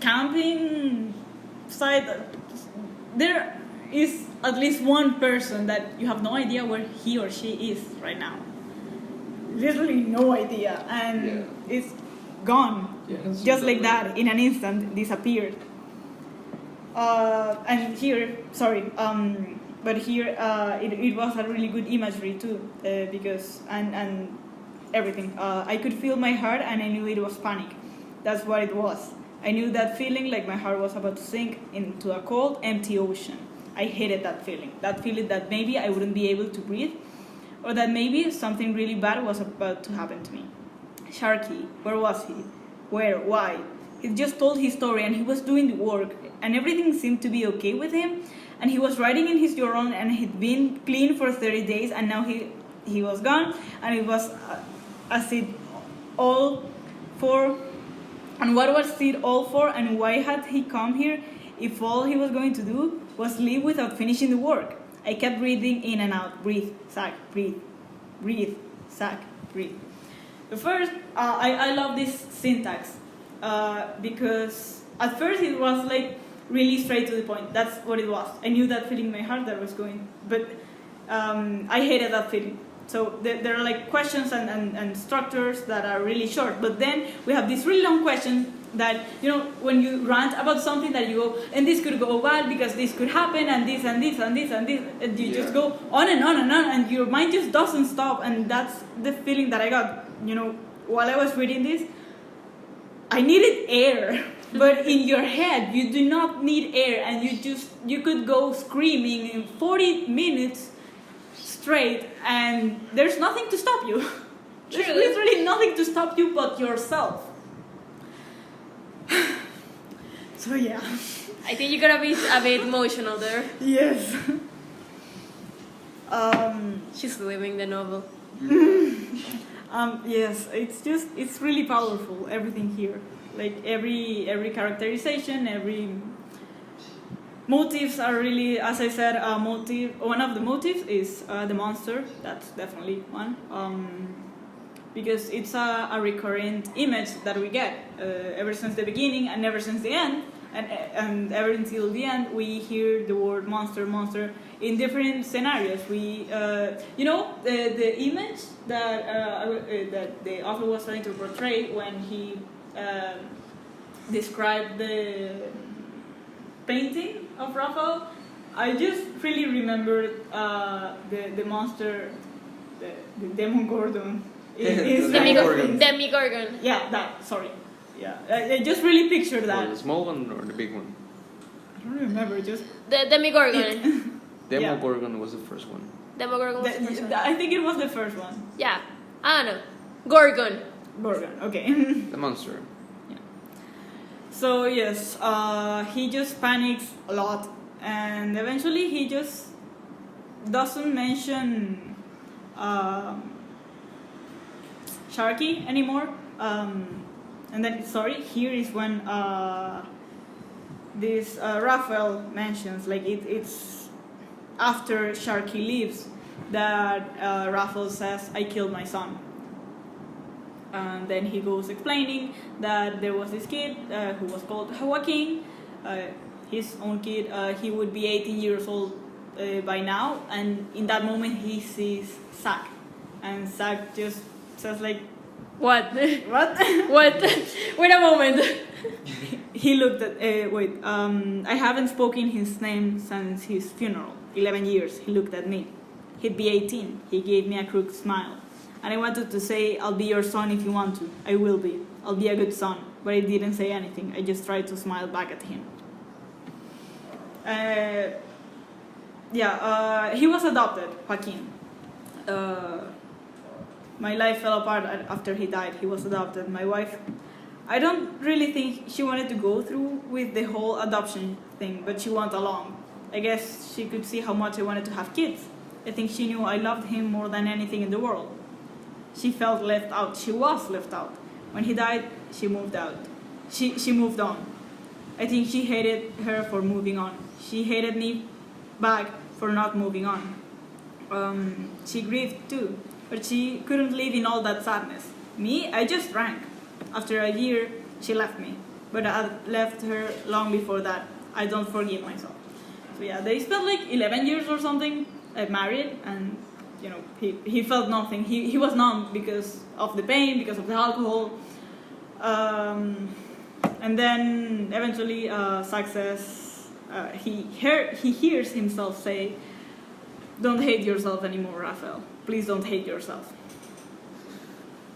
camping site. There is at least one person that you have no idea where he or she is right now. Literally no idea, and it's gone. Yeah, Just like that, in an instant, disappeared. And here, but here it was a really good imagery too, because and everything. I could feel my heart, and I knew it was panic. That's what it was. I knew that feeling, like my heart was about to sink into a cold, empty ocean. I hated that feeling that maybe I wouldn't be able to breathe, or that maybe something really bad was about to happen to me. Sharky, where was he? Where? Why? He just told his story, and he was doing the work, and everything seemed to be okay with him, and he was writing in his journal, and he'd been clean for 30 days, and now he was gone, and it was as it all for. And what was it all for, and why had he come here if all he was going to do was leave without finishing the work? I kept breathing in and out. Breathe, sag, breathe. Breathe, sag, breathe. The first, I love this syntax because at first it was like really straight to the point. That's what it was. I knew that feeling in my heart that was going, but I hated that feeling. So there are like questions and structures that are really short, but then we have this really long question that, when you rant about something that you go, and this could go bad because this could happen, and this and this and this and this, and you just go on and on and on, and your mind just doesn't stop, and that's the feeling that I got, while I was reading this. I needed air, but in your head you do not need air, and you could go screaming in 40 minutes straight, and there's nothing to stop you. There's literally nothing to stop you but yourself. So yeah. I think you gotta be a bit emotional there. Yes. She's living the novel. Yes, it's really powerful, everything here. Like every characterization, every motives are really, as I said, one of the motives is the monster. That's definitely one. Because it's a recurrent image that we get ever since the beginning and ever since the end, and ever until the end, we hear the word monster, monster in different scenarios. We, the image that the author was trying to portray when he described the painting of Raphael, I just really remembered the monster, the Demon Gordon. Demigorgon. Yeah, that. Sorry. Yeah, I just really pictured that. Or the small one or the big one? I don't remember. Just The Demigorgon. Demogorgon was the first one. Demogorgon was the first one. I think it was the first one. Yeah. I don't know. Gorgon. Gorgon. Okay. The monster. Yeah. So yes, he just panics a lot, and eventually he just doesn't mention Sharky anymore. And then, here is when this Raphael mentions, like it's after Sharky leaves that Raphael says, "I killed my son." And then he goes explaining that there was this kid who was called Joaquin, his own kid. He would be 18 years old by now, and in that moment he sees Zack, and Zack just says like, What? "What?" What? Wait a moment. He looked at, I haven't spoken his name since his funeral, 11 years. He looked at me. he'd be 18. He gave me a crooked smile. And I wanted to say, I'll be your son if you want to. I will be. I'll be a good son. But I didn't say anything. I just tried to smile back at him. He was adopted, Joaquin. My life fell apart after he died. He was adopted. My wife, I don't really think she wanted to go through with the whole adoption thing, but she went along. I guess she could see how much I wanted to have kids. I think she knew I loved him more than anything in the world. She felt left out. She was left out. When he died, she moved out. She moved on. I think she hated her for moving on. She hated me back for not moving on. She grieved too, but she couldn't live in all that sadness. Me, I just drank. After a year, she left me, but I left her long before that. I don't forgive myself. So yeah, they spent like 11 years or something married, and you know, he felt nothing. He was numb because of the pain, because of the alcohol. And then eventually Sáenz says, he hears himself say, "Don't hate yourself anymore, Raphael. Please don't hate yourself."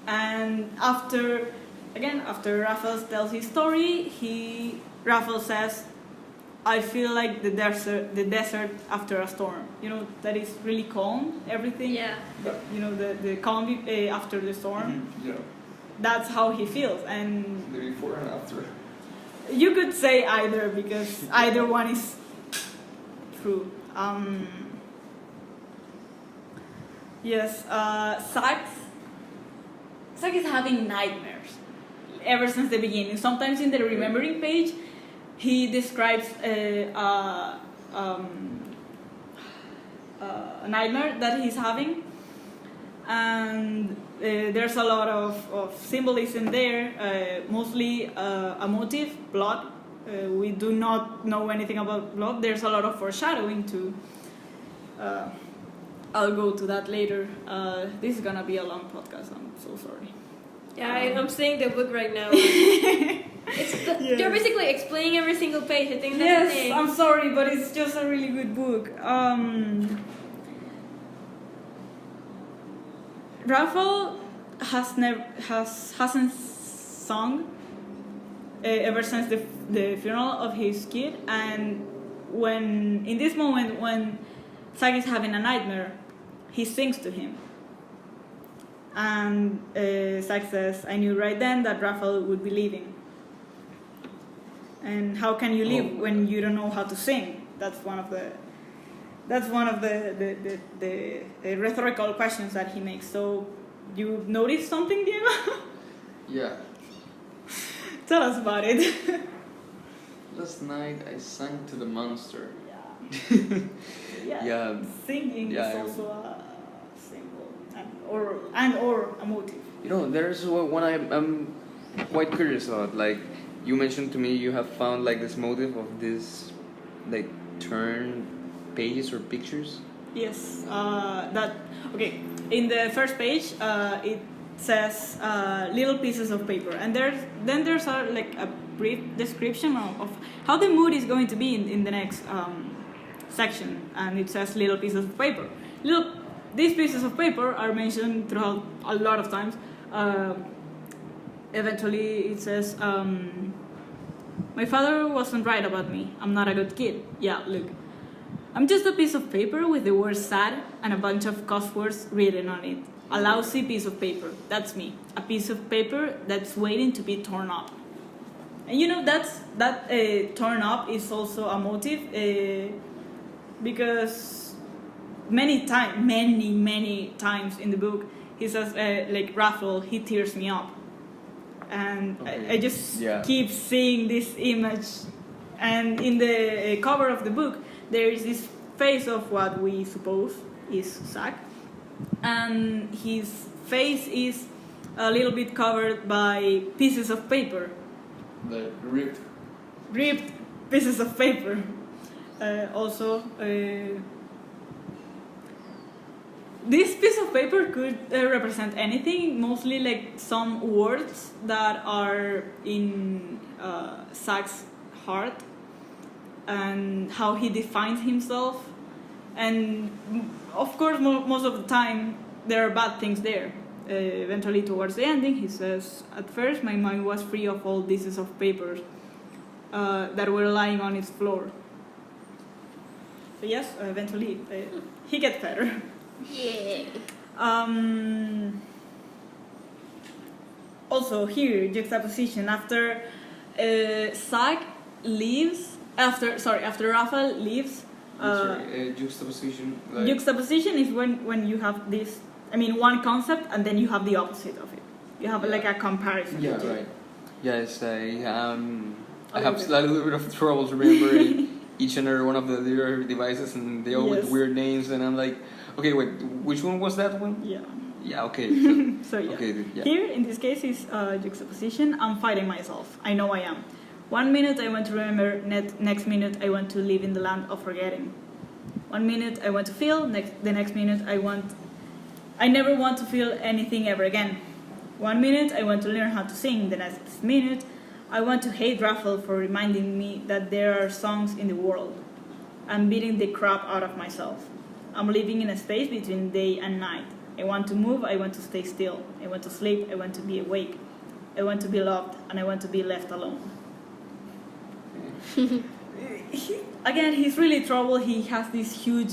And after Raphael tells his story, Raphael says, "I feel like the desert after a storm. You know, that is really calm, everything. Yeah. You know, the calm after the storm. Mm-hmm. Yeah. That's how he feels." And The before and after. you could say either, because either one is true. Yes, Sáenz is having nightmares ever since the beginning. Sometimes in the remembering page, he describes a nightmare that he's having, and there's a lot of symbolism there, mostly a motive, blood. We do not know anything about blood. There's a lot of foreshadowing too. I'll go to that later. This is gonna be a long podcast. I'm so sorry. Yeah, I'm seeing the book right now. Yes. You're basically explaining every single page. I think that's the thing. I'm sorry, but it's just a really good book. Raphael hasn't sung ever since the funeral of his kid, and in this moment when Sáenz is having a nightmare, he sings to him. And Sáenz says, "I knew right then that Raphael would be leaving." And how can you live when you don't know how to sing? That's one of the rhetorical questions that he makes. So, you noticed something, Diego? Yeah. Tell us about it. Last night I sang to the monster. Yeah. Singing is also a symbol or a motive. You know, there's one I'm quite curious about. Like, you mentioned to me, you have found like this motive of this, like, turn pages or pictures. Yes. In the first page, it says little pieces of paper, and there's a brief description of how the mood is going to be in the next section, and it says little pieces of paper. These pieces of paper are mentioned throughout a lot of times. Eventually, it says, "My father wasn't right about me. I'm not a good kid. Yeah, look. I'm just a piece of paper with the word sad and a bunch of cuss words written on it. A lousy piece of paper. That's me. A piece of paper that's waiting to be torn up." And you know, that torn up is also a motive, because many times in the book, he says, like, "Raphael, he tears me up." And I just keep seeing this image. And in the cover of the book, there is this face of what we suppose is Sáenz, and his face is a little bit covered by pieces of paper. The ripped Pieces of paper. This piece of paper could represent anything, mostly like some words that are in Sáenz's heart and how he defines himself. And of course, most of the time, there are bad things there. Eventually, towards the ending, he says, "At first, my mind was free of all pieces of papers that were lying on its floor." So yes, eventually, he gets better. Yeah. Also here, juxtaposition after Zach leaves. After Raphael leaves. Juxtaposition. Juxtaposition is when you have this. I mean, one concept and then you have the opposite of it. You have like a comparison. Yeah, right. Yes, I have a little bit of trouble remembering each and every one of the literary devices, and they all with weird names, and I'm like, okay, wait, which one was that one? Yeah. Yeah, okay. So yeah. Okay, yeah. Here, in this case, is juxtaposition. I'm fighting myself. I know I am. 1 minute I want to remember, next minute I want to live in the land of forgetting. 1 minute I want to feel, the next minute I never want to feel anything ever again. 1 minute I want to learn how to sing, the next minute I want to hate Raphael for reminding me that there are songs in the world. I'm beating the crap out of myself. I'm living in a space between day and night. I want to move, I want to stay still. I want to sleep, I want to be awake. I want to be loved, and I want to be left alone. Again, he's really troubled. He has this huge,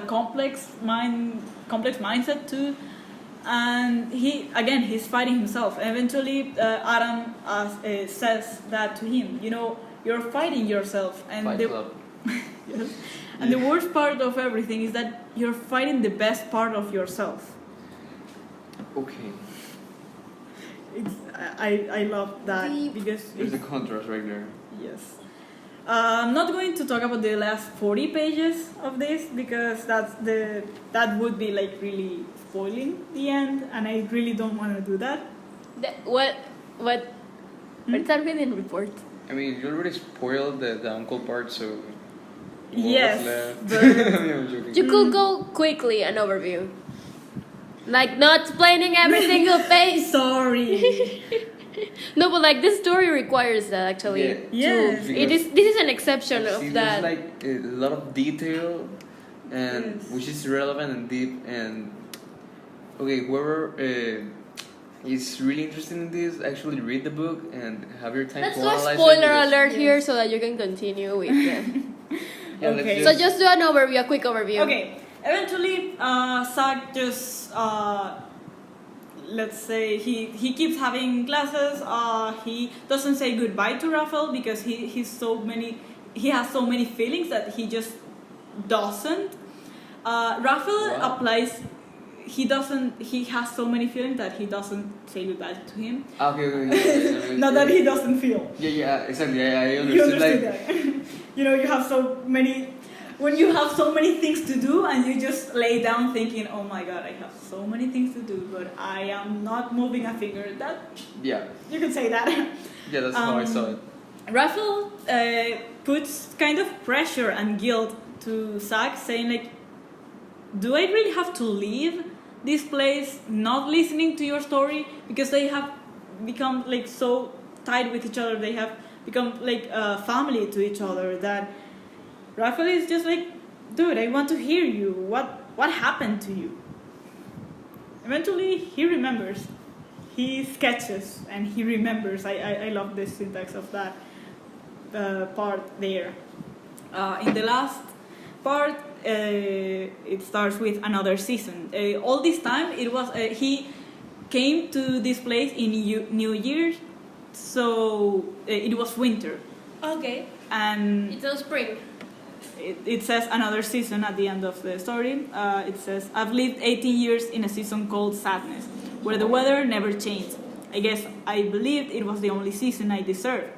complex mindset too, and he's fighting himself. Eventually, Adam says that to him. You know, you're fighting yourself, and Fight club. Yes. And the worst part of everything is that you're fighting the best part of yourself. Okay. I love that because there's a contrast right there. Yes. I'm not going to talk about the last 40 pages of this because that would be like really spoiling the end, and I really don't want to do that. What's that reading report? I mean, you already spoiled the uncle part, so. Yes. I'm joking. You could go quickly an overview, like not explaining every single page. Sorry. No, but like this story requires that actually. Yeah. Yes. This is an exception of that. There's like a lot of detail, and which is relevant and deep. And okay, whoever is really interested in this, actually read the book and have your time Let's to do a analyze spoiler it. alert here so that you can continue with them. Yeah, Okay. So just do an overview, a quick overview. Okay. Eventually, Zach just let's say he keeps having classes. He doesn't say goodbye to Raphael because he has so many feelings that he just doesn't. Raphael applies. He has so many feelings that he doesn't say goodbye to him. Okay. Not that he doesn't feel. Yeah, exactly. I understood. You understood that. You know, you have so many. When you have so many things to do and you just lay down thinking, oh my god, I have so many things to do, but I am not moving a finger. That you could say that. Yeah, that's how I saw it. Raphael puts kind of pressure and guilt to Zach, saying like, do I really have to leave this place not listening to your story? Because they have become like so tied with each other, they have become like a family to each other, that Raphael is just like, dude, I want to hear you. What happened to you? Eventually, he remembers. He sketches and he remembers. I love the syntax of that part there. In the last part, it starts with another season. All this time, it was he came to this place in New Year's, so it was winter. Okay. And It's not spring. it says another season at the end of the story. It says, I've lived 18 years in a season called sadness, where the weather never changed. I guess I believed it was the only season I deserved.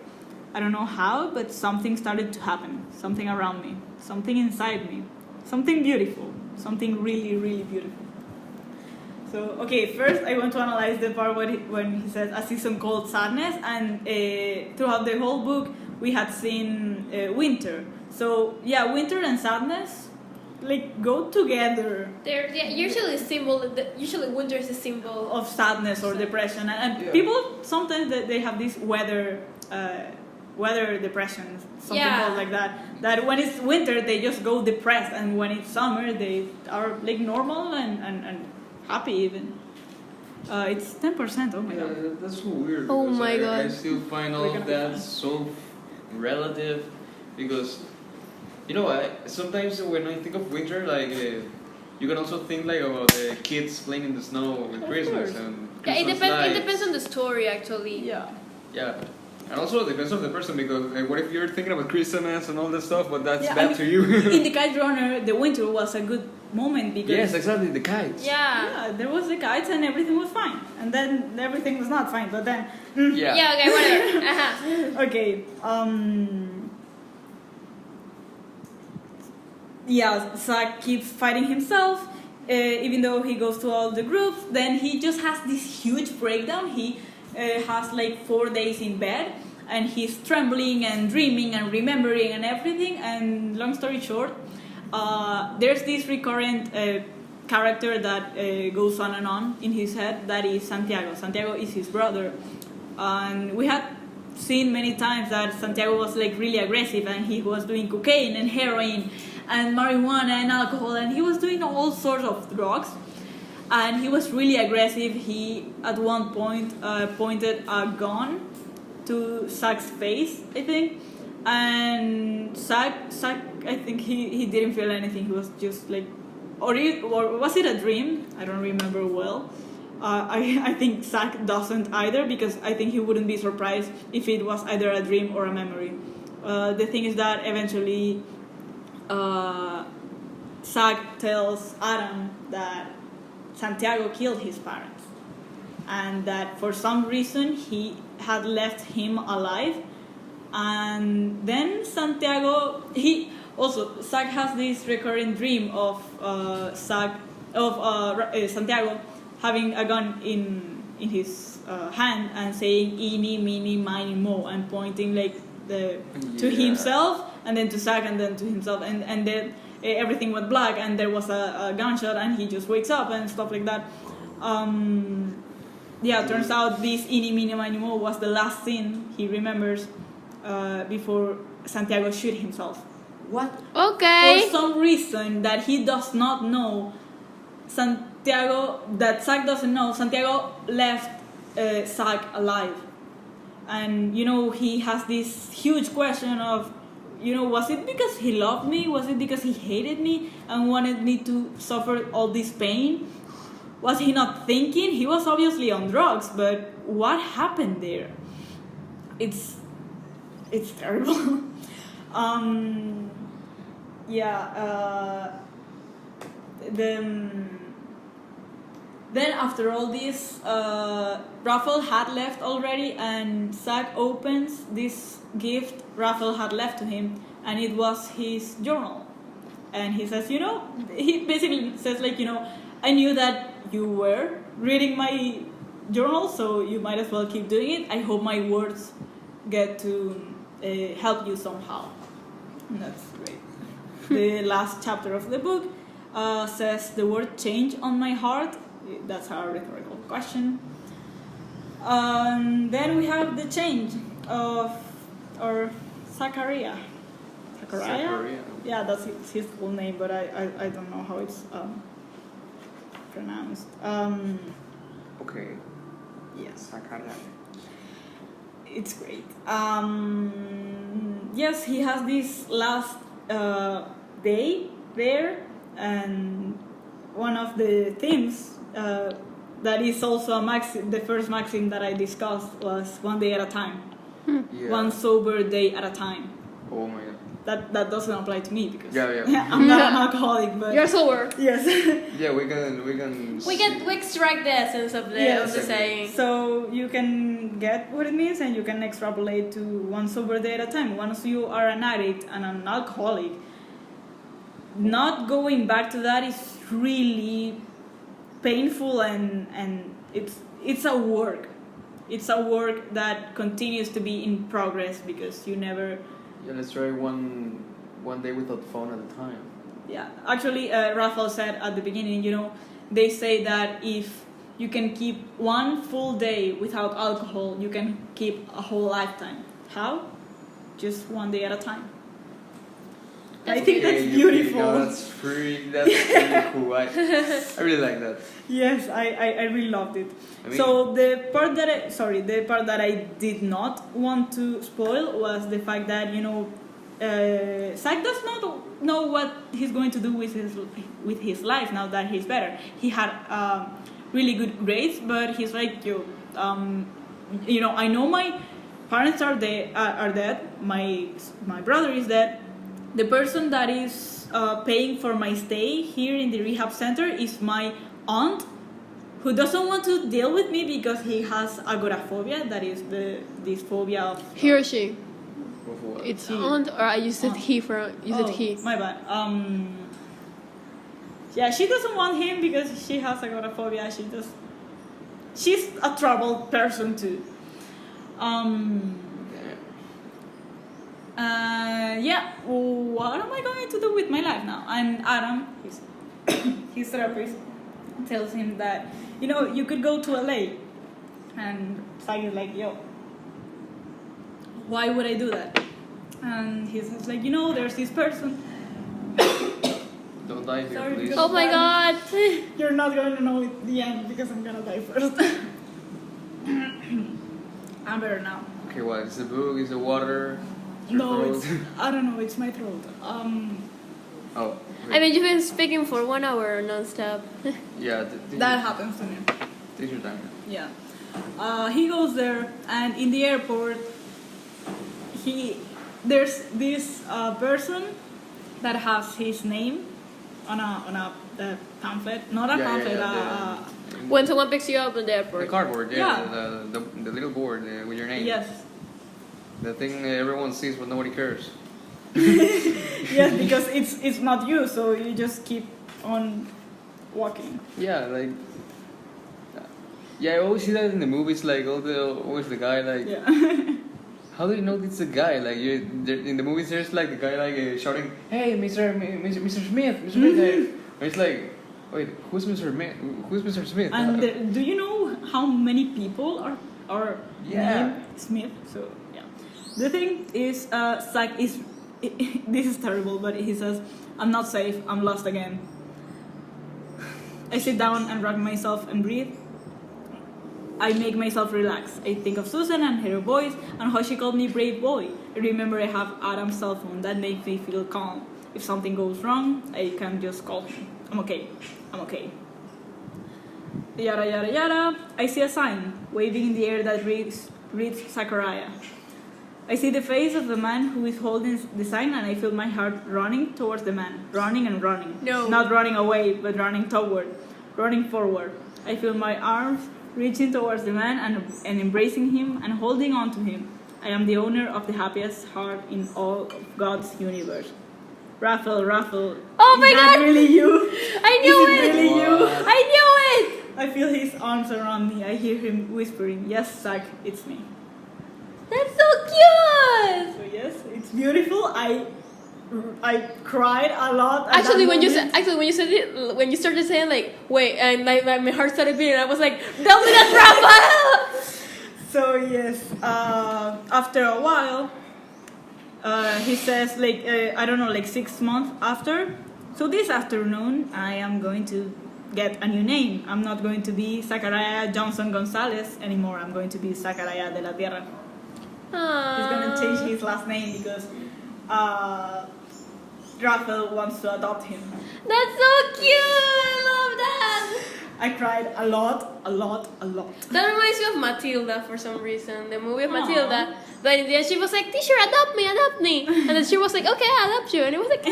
I don't know how, but something started to happen. Something around me. Something inside me. Something beautiful. Something really, really beautiful. So, okay, first I want to analyze the part when he says a season called sadness, and throughout the whole book we had seen winter. So, yeah, winter and sadness, like, go together. They're usually winter is a symbol Of sadness or depression. And people, sometimes they have this weather weather depression, something Yeah. called like that. That when it's winter, they just go depressed, and when it's summer, they are like normal and happy even. It's 10%. Oh my Yeah, god. that's so weird. Oh because my God. I still find all We're of gonna be that fine. so relative because, you know, sometimes when I think of winter, like you can also think like about the kids playing in the snow with Of Christmas course. and Yeah, it Christmas depends. It lights. depends on the story, actually. Yeah. Yeah. And also it depends on the person because what if you're thinking about Christmas and all that stuff, but that's Yeah, bad I mean, to you? In the Kite Runner, the winter was a good moment because Yes, exactly, the kites. Yeah. there was the kites and everything was fine, and then everything was not fine. But then, Yeah. Yeah. Okay. Whatever. Uh-huh. okay, yeah, Zack keeps fighting himself, even though he goes to all the groups. Then he just has this huge breakdown. He has like 4 days in bed, and he's trembling and dreaming and remembering and everything. And long story short, there's this recurrent character that goes on and on in his head. That is Santiago. Santiago is his brother, and we had seen many times that Santiago was like really aggressive, and he was doing cocaine and heroin and marijuana and alcohol, and he was doing all sorts of drugs, and he was really aggressive. He at one point pointed a gun to Zack's face, I think, and Zack I think he didn't feel anything. He was just like, or was it a dream? I don't remember well. I think Zack doesn't either, because I think he wouldn't be surprised if it was either a dream or a memory. The thing is that eventually Zack tells Adam that Santiago killed his parents, and that for some reason he had left him alive. And then Santiago, Zack has this recurring dream of Santiago having a gun in his hand and saying "Eeny, meeny, miny, mo," and pointing like to himself, and then to Zack, and then to himself, and then everything went black, and there was a gunshot, and he just wakes up and stuff like that. Turns out this "Eeny, meeny, miny, mo" was the last scene he remembers before Santiago shoot himself. What? Okay. For some reason that he does not know, that Zack doesn't know, Santiago left Zack alive. And, he has this huge question of, was it because he loved me? Was it because he hated me and wanted me to suffer all this pain? Was he not thinking? He was obviously on drugs, but what happened there? It's terrible. Then after all this, Raphael had left already, and Zack opens this gift Raphael had left to him, and it was his journal. And he says, he basically says like, I knew that you were reading my journal, so you might as well keep doing it. I hope my words get to help you somehow. And that's great. The last chapter of the book says the word "change" on my heart. That's a rhetorical question. Then we have the change of Zachariah. Zachariah? Yeah, that's his full name, but I don't know how it's pronounced. Okay. Yes. Zachariah. It's great. Yes, he has this last day there, and one of the themes that is also the first maxim that I discussed was one day at a time. Yeah. One sober day at a time. Oh my god. That doesn't apply to me because Yeah. I'm not an alcoholic, but You're sober. yes. Yeah, we can. We extract the essence of the saying. So you can get what it means, and you can extrapolate to one sober day at a time. Once you are an addict and an alcoholic, not going back to that is really painful, and it's a work. It's a work that continues to be in progress because you never. Yeah, let's try one day without phone at a time. Yeah, actually, Raphael said at the beginning, they say that if you can keep one full day without alcohol, you can keep a whole lifetime. How? just one day at a time. I think that's beautiful. No, that's pretty cool. I really like that. Yes, I really loved it. I mean, So the part that I did not want to spoil was the fact that Zach does not know what he's going to do with his life now that he's better. He had really good grades, but he's like, I know my parents are dead. My brother is dead. The person that is paying for my stay here in the rehab center is my aunt, who doesn't want to deal with me because he has agoraphobia. That is this phobia of He or she? what? It's aunt, or you said he for you said he. My bad. Yeah, she doesn't want him because she has agoraphobia. She's a troubled person too. What am I going to do with my life now? And Adam, his therapist, tells him that, you could go to LA. And Sai is like, why would I do that? And he's like, there's this person. Don't die here, Sorry, please. because- Oh my god! You're not going to know the end because I'm going to die first. I'm better now. Okay, what? Is the book? Is the water? Is your No, throat? I don't know, it's my throat. Oh. I mean, you've been speaking for 1 hour non-stop. Yeah. That happens to me. Take your time. Yeah. He goes there, and in the airport, there's this person that has his name on a pamphlet, not a pamphlet. When someone picks you up in the airport. The cardboard, Yeah. the little board with your name. Yes. The thing everyone sees but nobody cares. Yes, because it's not you, so you just keep on walking. Yeah, like. Yeah, I always see that in the movies. Like always the guy like. Yeah. How do you know it's a guy? Like in the movies, there's like the guy like shouting, "Hey, Mr. Smith, Mr. Smith!" And it's like, wait, who's Mr. Smith? Who's Mr. Smith? And do you know how many people are Yeah. named Smith? So yeah, the thing is, Zach is. This is terrible, but he says, "I'm not safe. I'm lost again." I sit down and rock myself and breathe. I make myself relax. I think of Susan and her voice and how she called me brave boy. I remember I have Adam's cell phone. That makes me feel calm. If something goes wrong, I can just call him. I'm okay. I'm okay. Yada yada yada. I see a sign waving in the air that reads Zachariah. I see the face of the man who is holding the sign, and I feel my heart running towards the man. Running and running. No. Not running away, but running toward. Running forward. I feel my arms reaching towards the man and embracing him and holding on to him. I am the owner of the happiest heart in all of God's universe. Raphael. Oh my is that God! really you? I knew Is it really you? What? I knew it! I feel his arms around me. I hear him whispering, "Yes, Zach, it's me." That's so cute! So yes, it's beautiful. I cried a lot. at Actually, that when you moment. said it, when you started saying like, wait, and like my heart started beating, I was like, tell me that's Raphael! So yes, after a while, he says like I don't know, like 6 months after. So this afternoon, I am going to get a new name. I'm not going to be Zachariah Johnson Gonzalez anymore. I'm going to be Zachariah de la Tierra. He's gonna change his last name because Raphael wants to adopt him. That's so cute! I love that! I cried a lot. That reminds me of Matilda for some reason, the movie of Aw. Matilda. But in the end, she was like, teacher, adopt me. And then she was like, okay, I'll adopt you. And it was like,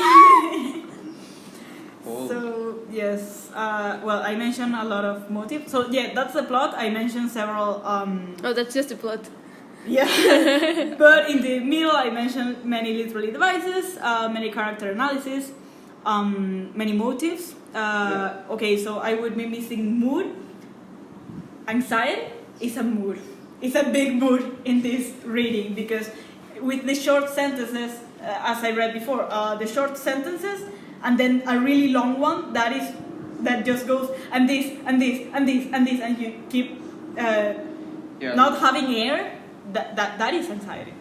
Oh. So yes, well, I mentioned a lot of motives. So yeah, that's the plot. I mentioned several. oh, that's just the plot. Yeah, but in the middle, I mentioned many literary devices, many character analysis, many motives. Okay, so I would be missing mood. Anxiety is a mood. It's a big mood in this reading because with the short sentences, as I read before, the short sentences and then a really long one that just goes and this and this and this and this and you keep not having air. That is anxiety.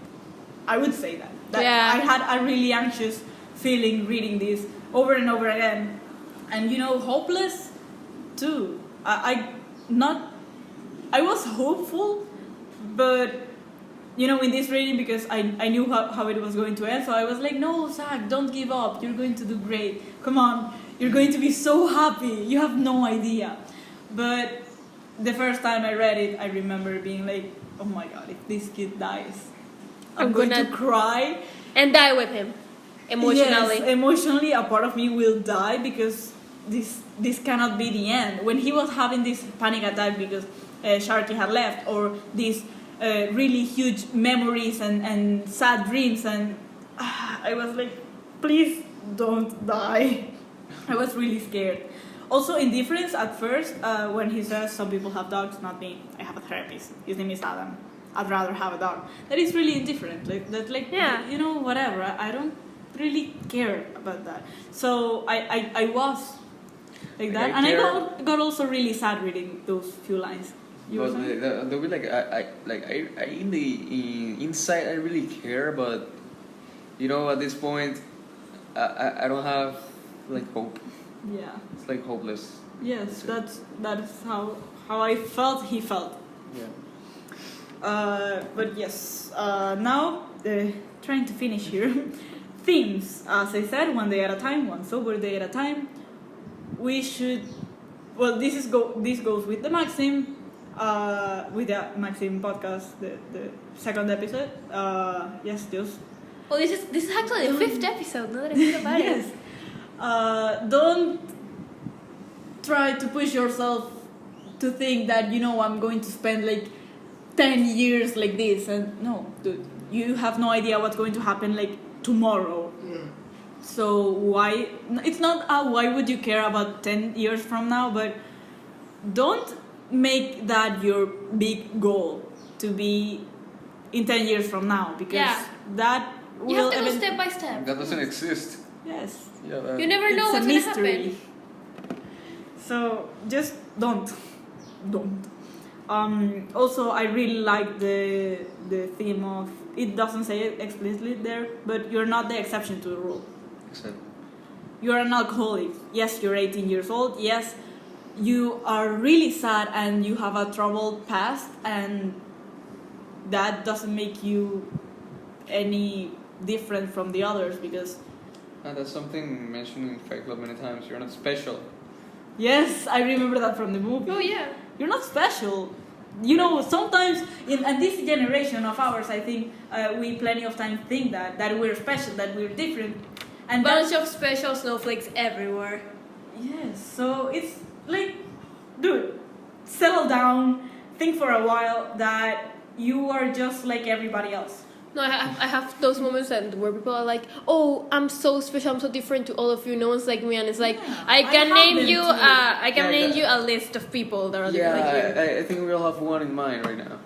I would say that. Yeah. I had a really anxious feeling reading this over and over again, and hopeless too. I was hopeful, but in this reading, because I knew how it was going to end, so I was like, no, Zach, don't give up. You're going to do great. Come on, you're going to be so happy. You have no idea. But the first time I read it, I remember being like, oh my god, if this kid dies, I'm going to cry. And die with him. Emotionally. Yes, emotionally, a part of me will die, because this cannot be the end. When he was having this panic attack because Sharky had left, or these really huge memories and sad dreams, and I was like, please don't die. I was really scared. Also, indifference at first, when he says some people have dogs, not me. I have a therapist. His name is Adam. I'd rather have a dog. That is really indifferent. Whatever. I don't really care about that. So I was like that, and I got also really sad reading those few lines. But they'll be like I in the inside I really care, but at this point I don't have like hope. Yeah. It's like hopeless. Yes, that is how I felt. He felt. Yeah. But yes, now trying to finish here. Themes, as I said, one day at a time, one sober day at a time. We should. Well, this goes with the Maxim, with the Maxim podcast, the second episode. Yes, just. Well, this is actually the 5th episode. Now that I think about Yes. Don't try to push yourself to think that I'm going to spend like 10 years like this, and no, dude, you have no idea what's going to happen like tomorrow. So why? It's not why would you care about 10 years from now, but don't make that your big goal to be in 10 years from now, because that will you have to go step by step. That doesn't exist. Yes. Yeah. You never know what's going to happen. So just don't. Also, I really like the theme of, it doesn't say it explicitly there, but you're not the exception to the rule. Except. You're an alcoholic. Yes, you're 18 years old. Yes, you are really sad and you have a troubled past, and that doesn't make you any different from the others, because That's something mentioned in Fight Club many times. You're not special. yes, I remember that from the movie. Oh yeah. You're not special. Sometimes in this generation of ours, I think we plenty of time think that we're special, that we're different, and bunch of special snowflakes everywhere. Yes, so it's like, dude, settle down, think for a while that you are just like everybody else. No, I have those moments where people are like, "Oh, I'm so special, I'm so different to all of you. No one's like me," and it's like, Yeah, I can name you, Yeah, you a list of people that are like you. I think we all have one in mind right now.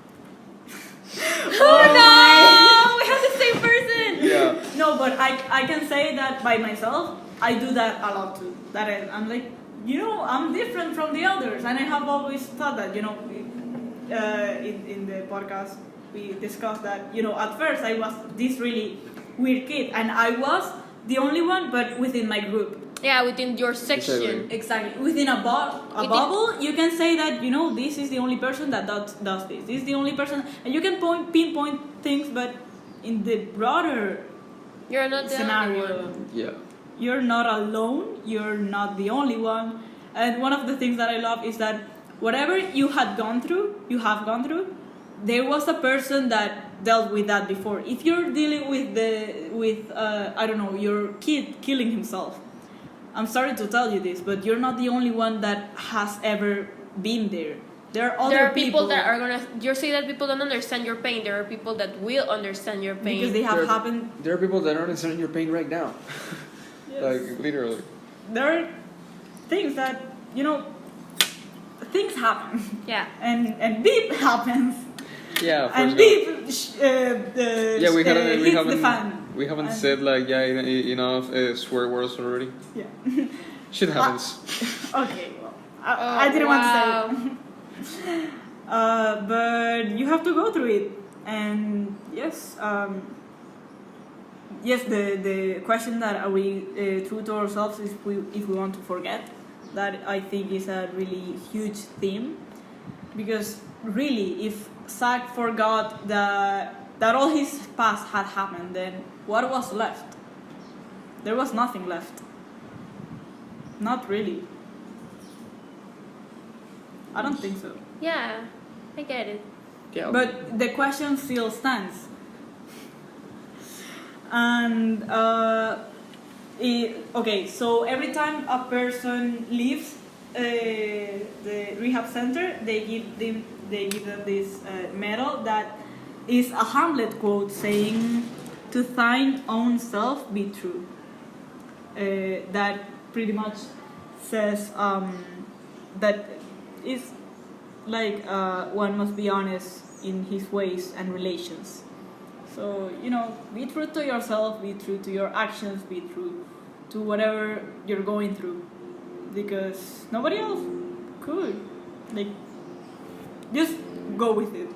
Oh no, we have the same person. Yeah. No, but I can say that by myself, I do that a lot too. That I'm like, I'm different from the others, and I have always thought that, in the podcast we discussed that, at first I was this really weird kid, and I was the only one, but within my group. Yeah, within your section. Exactly. Within a bubble, you can say that, this is the only person that does this. This is the only person, and you can pinpoint things, but in the broader You're not the scenario, only one. Yeah. you're not alone. You're not the only one. And one of the things that I love is that whatever you have gone through, there was a person that dealt with that before. If you're dealing with your kid killing himself, I'm sorry to tell you this, but you're not the only one that has ever been there. There are people that are gonna. You're saying that people don't understand your pain. There are people that will understand your pain because they have happened. There are people that aren't understanding your pain right now. Yes. Like literally. There are things that things happen. Yeah. And beep happens. Yeah. Of And course, beep. We haven't said enough swear words already. Yeah. Shit happens. Okay. Well, I didn't want to say it. But you have to go through it, and yes, yes, the question that are we true to ourselves if we want to forget, that I think is a really huge theme, because really, if Zack forgot that all his past had happened, then what was left? There was nothing left. Not really. I don't think so. Yeah, I get it. Yeah. But the question still stands. And okay, so every time a person leaves the rehab center, they give them this medal that is a Hamlet quote saying, "To thine own self be true." That pretty much says that is like one must be honest in his ways and relations. So, be true to yourself, be true to your actions, be true to whatever you're going through, because nobody else could. Like, just go with it.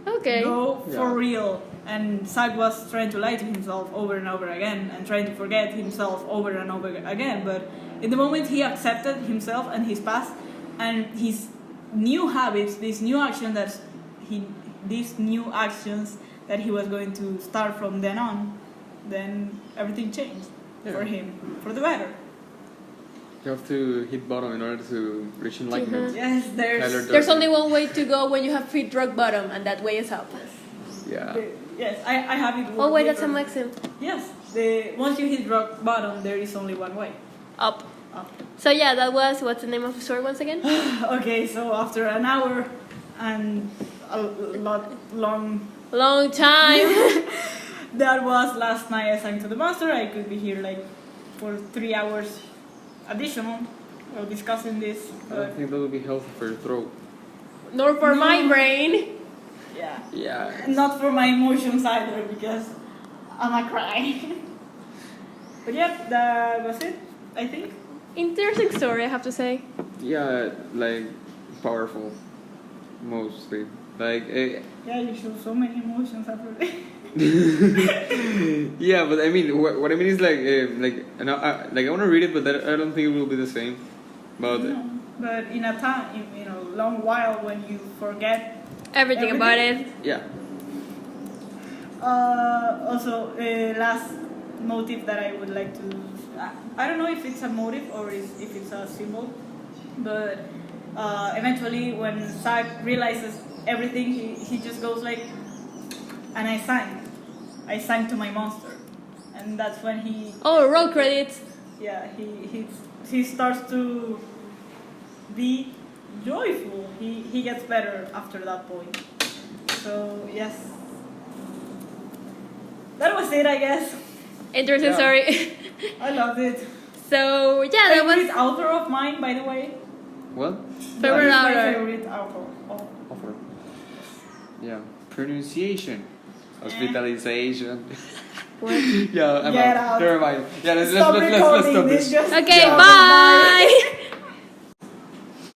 Okay. Go for real. And Zack was trying to lie to himself over and over again and trying to forget himself over and over again. But in the moment he accepted himself and his past and his new habits, these new actions that he was going to start from then on, then everything changed for him, for the better. You have to hit bottom in order to reach enlightenment. Yes, there's only one way to go when you have hit rock bottom, and that way is up. Yeah. Yes, I have it. Oh wait, that's a maxim. Yes, once you hit rock bottom, there is only one way. Up. So yeah, that was, what's the name of the story once again? Okay, so after an hour and a long time. That was last night I sang to the master. I could be here like for 3 hours additional while discussing this. I don't think that would be healthy for your throat. Nor for my brain. Yeah. Yeah. Not for my emotions either, because I might cry. But yeah, that was it, I think. Interesting story, I have to say. Yeah, like powerful, mostly. Like. Yeah, you show so many emotions after that. Yeah, but I mean, what I mean is like I want to read it, but I don't think it will be the same. But but in a time, in a long while, when you forget everything about it. Yeah. Also, last motive that I would like to, I don't know if it's a motive or if it's a symbol, but eventually when Zack realizes everything, he just goes like, and I sang to my monster, and that's when he. Oh, roll credits. Yeah, he starts to be joyful. He gets better after that point. So yes, that was it, I guess. Interesting story. I loved it. So yeah, that was favorite author of mine, by the way. What? Favorite My author. favorite author. Oh. Offer. Yeah. Pronunciation. Hospitalization. What? Yeah, I'm Get out. out. Never mind. Yeah, let's Stop stop recording this. this. Just Okay, stop. bye.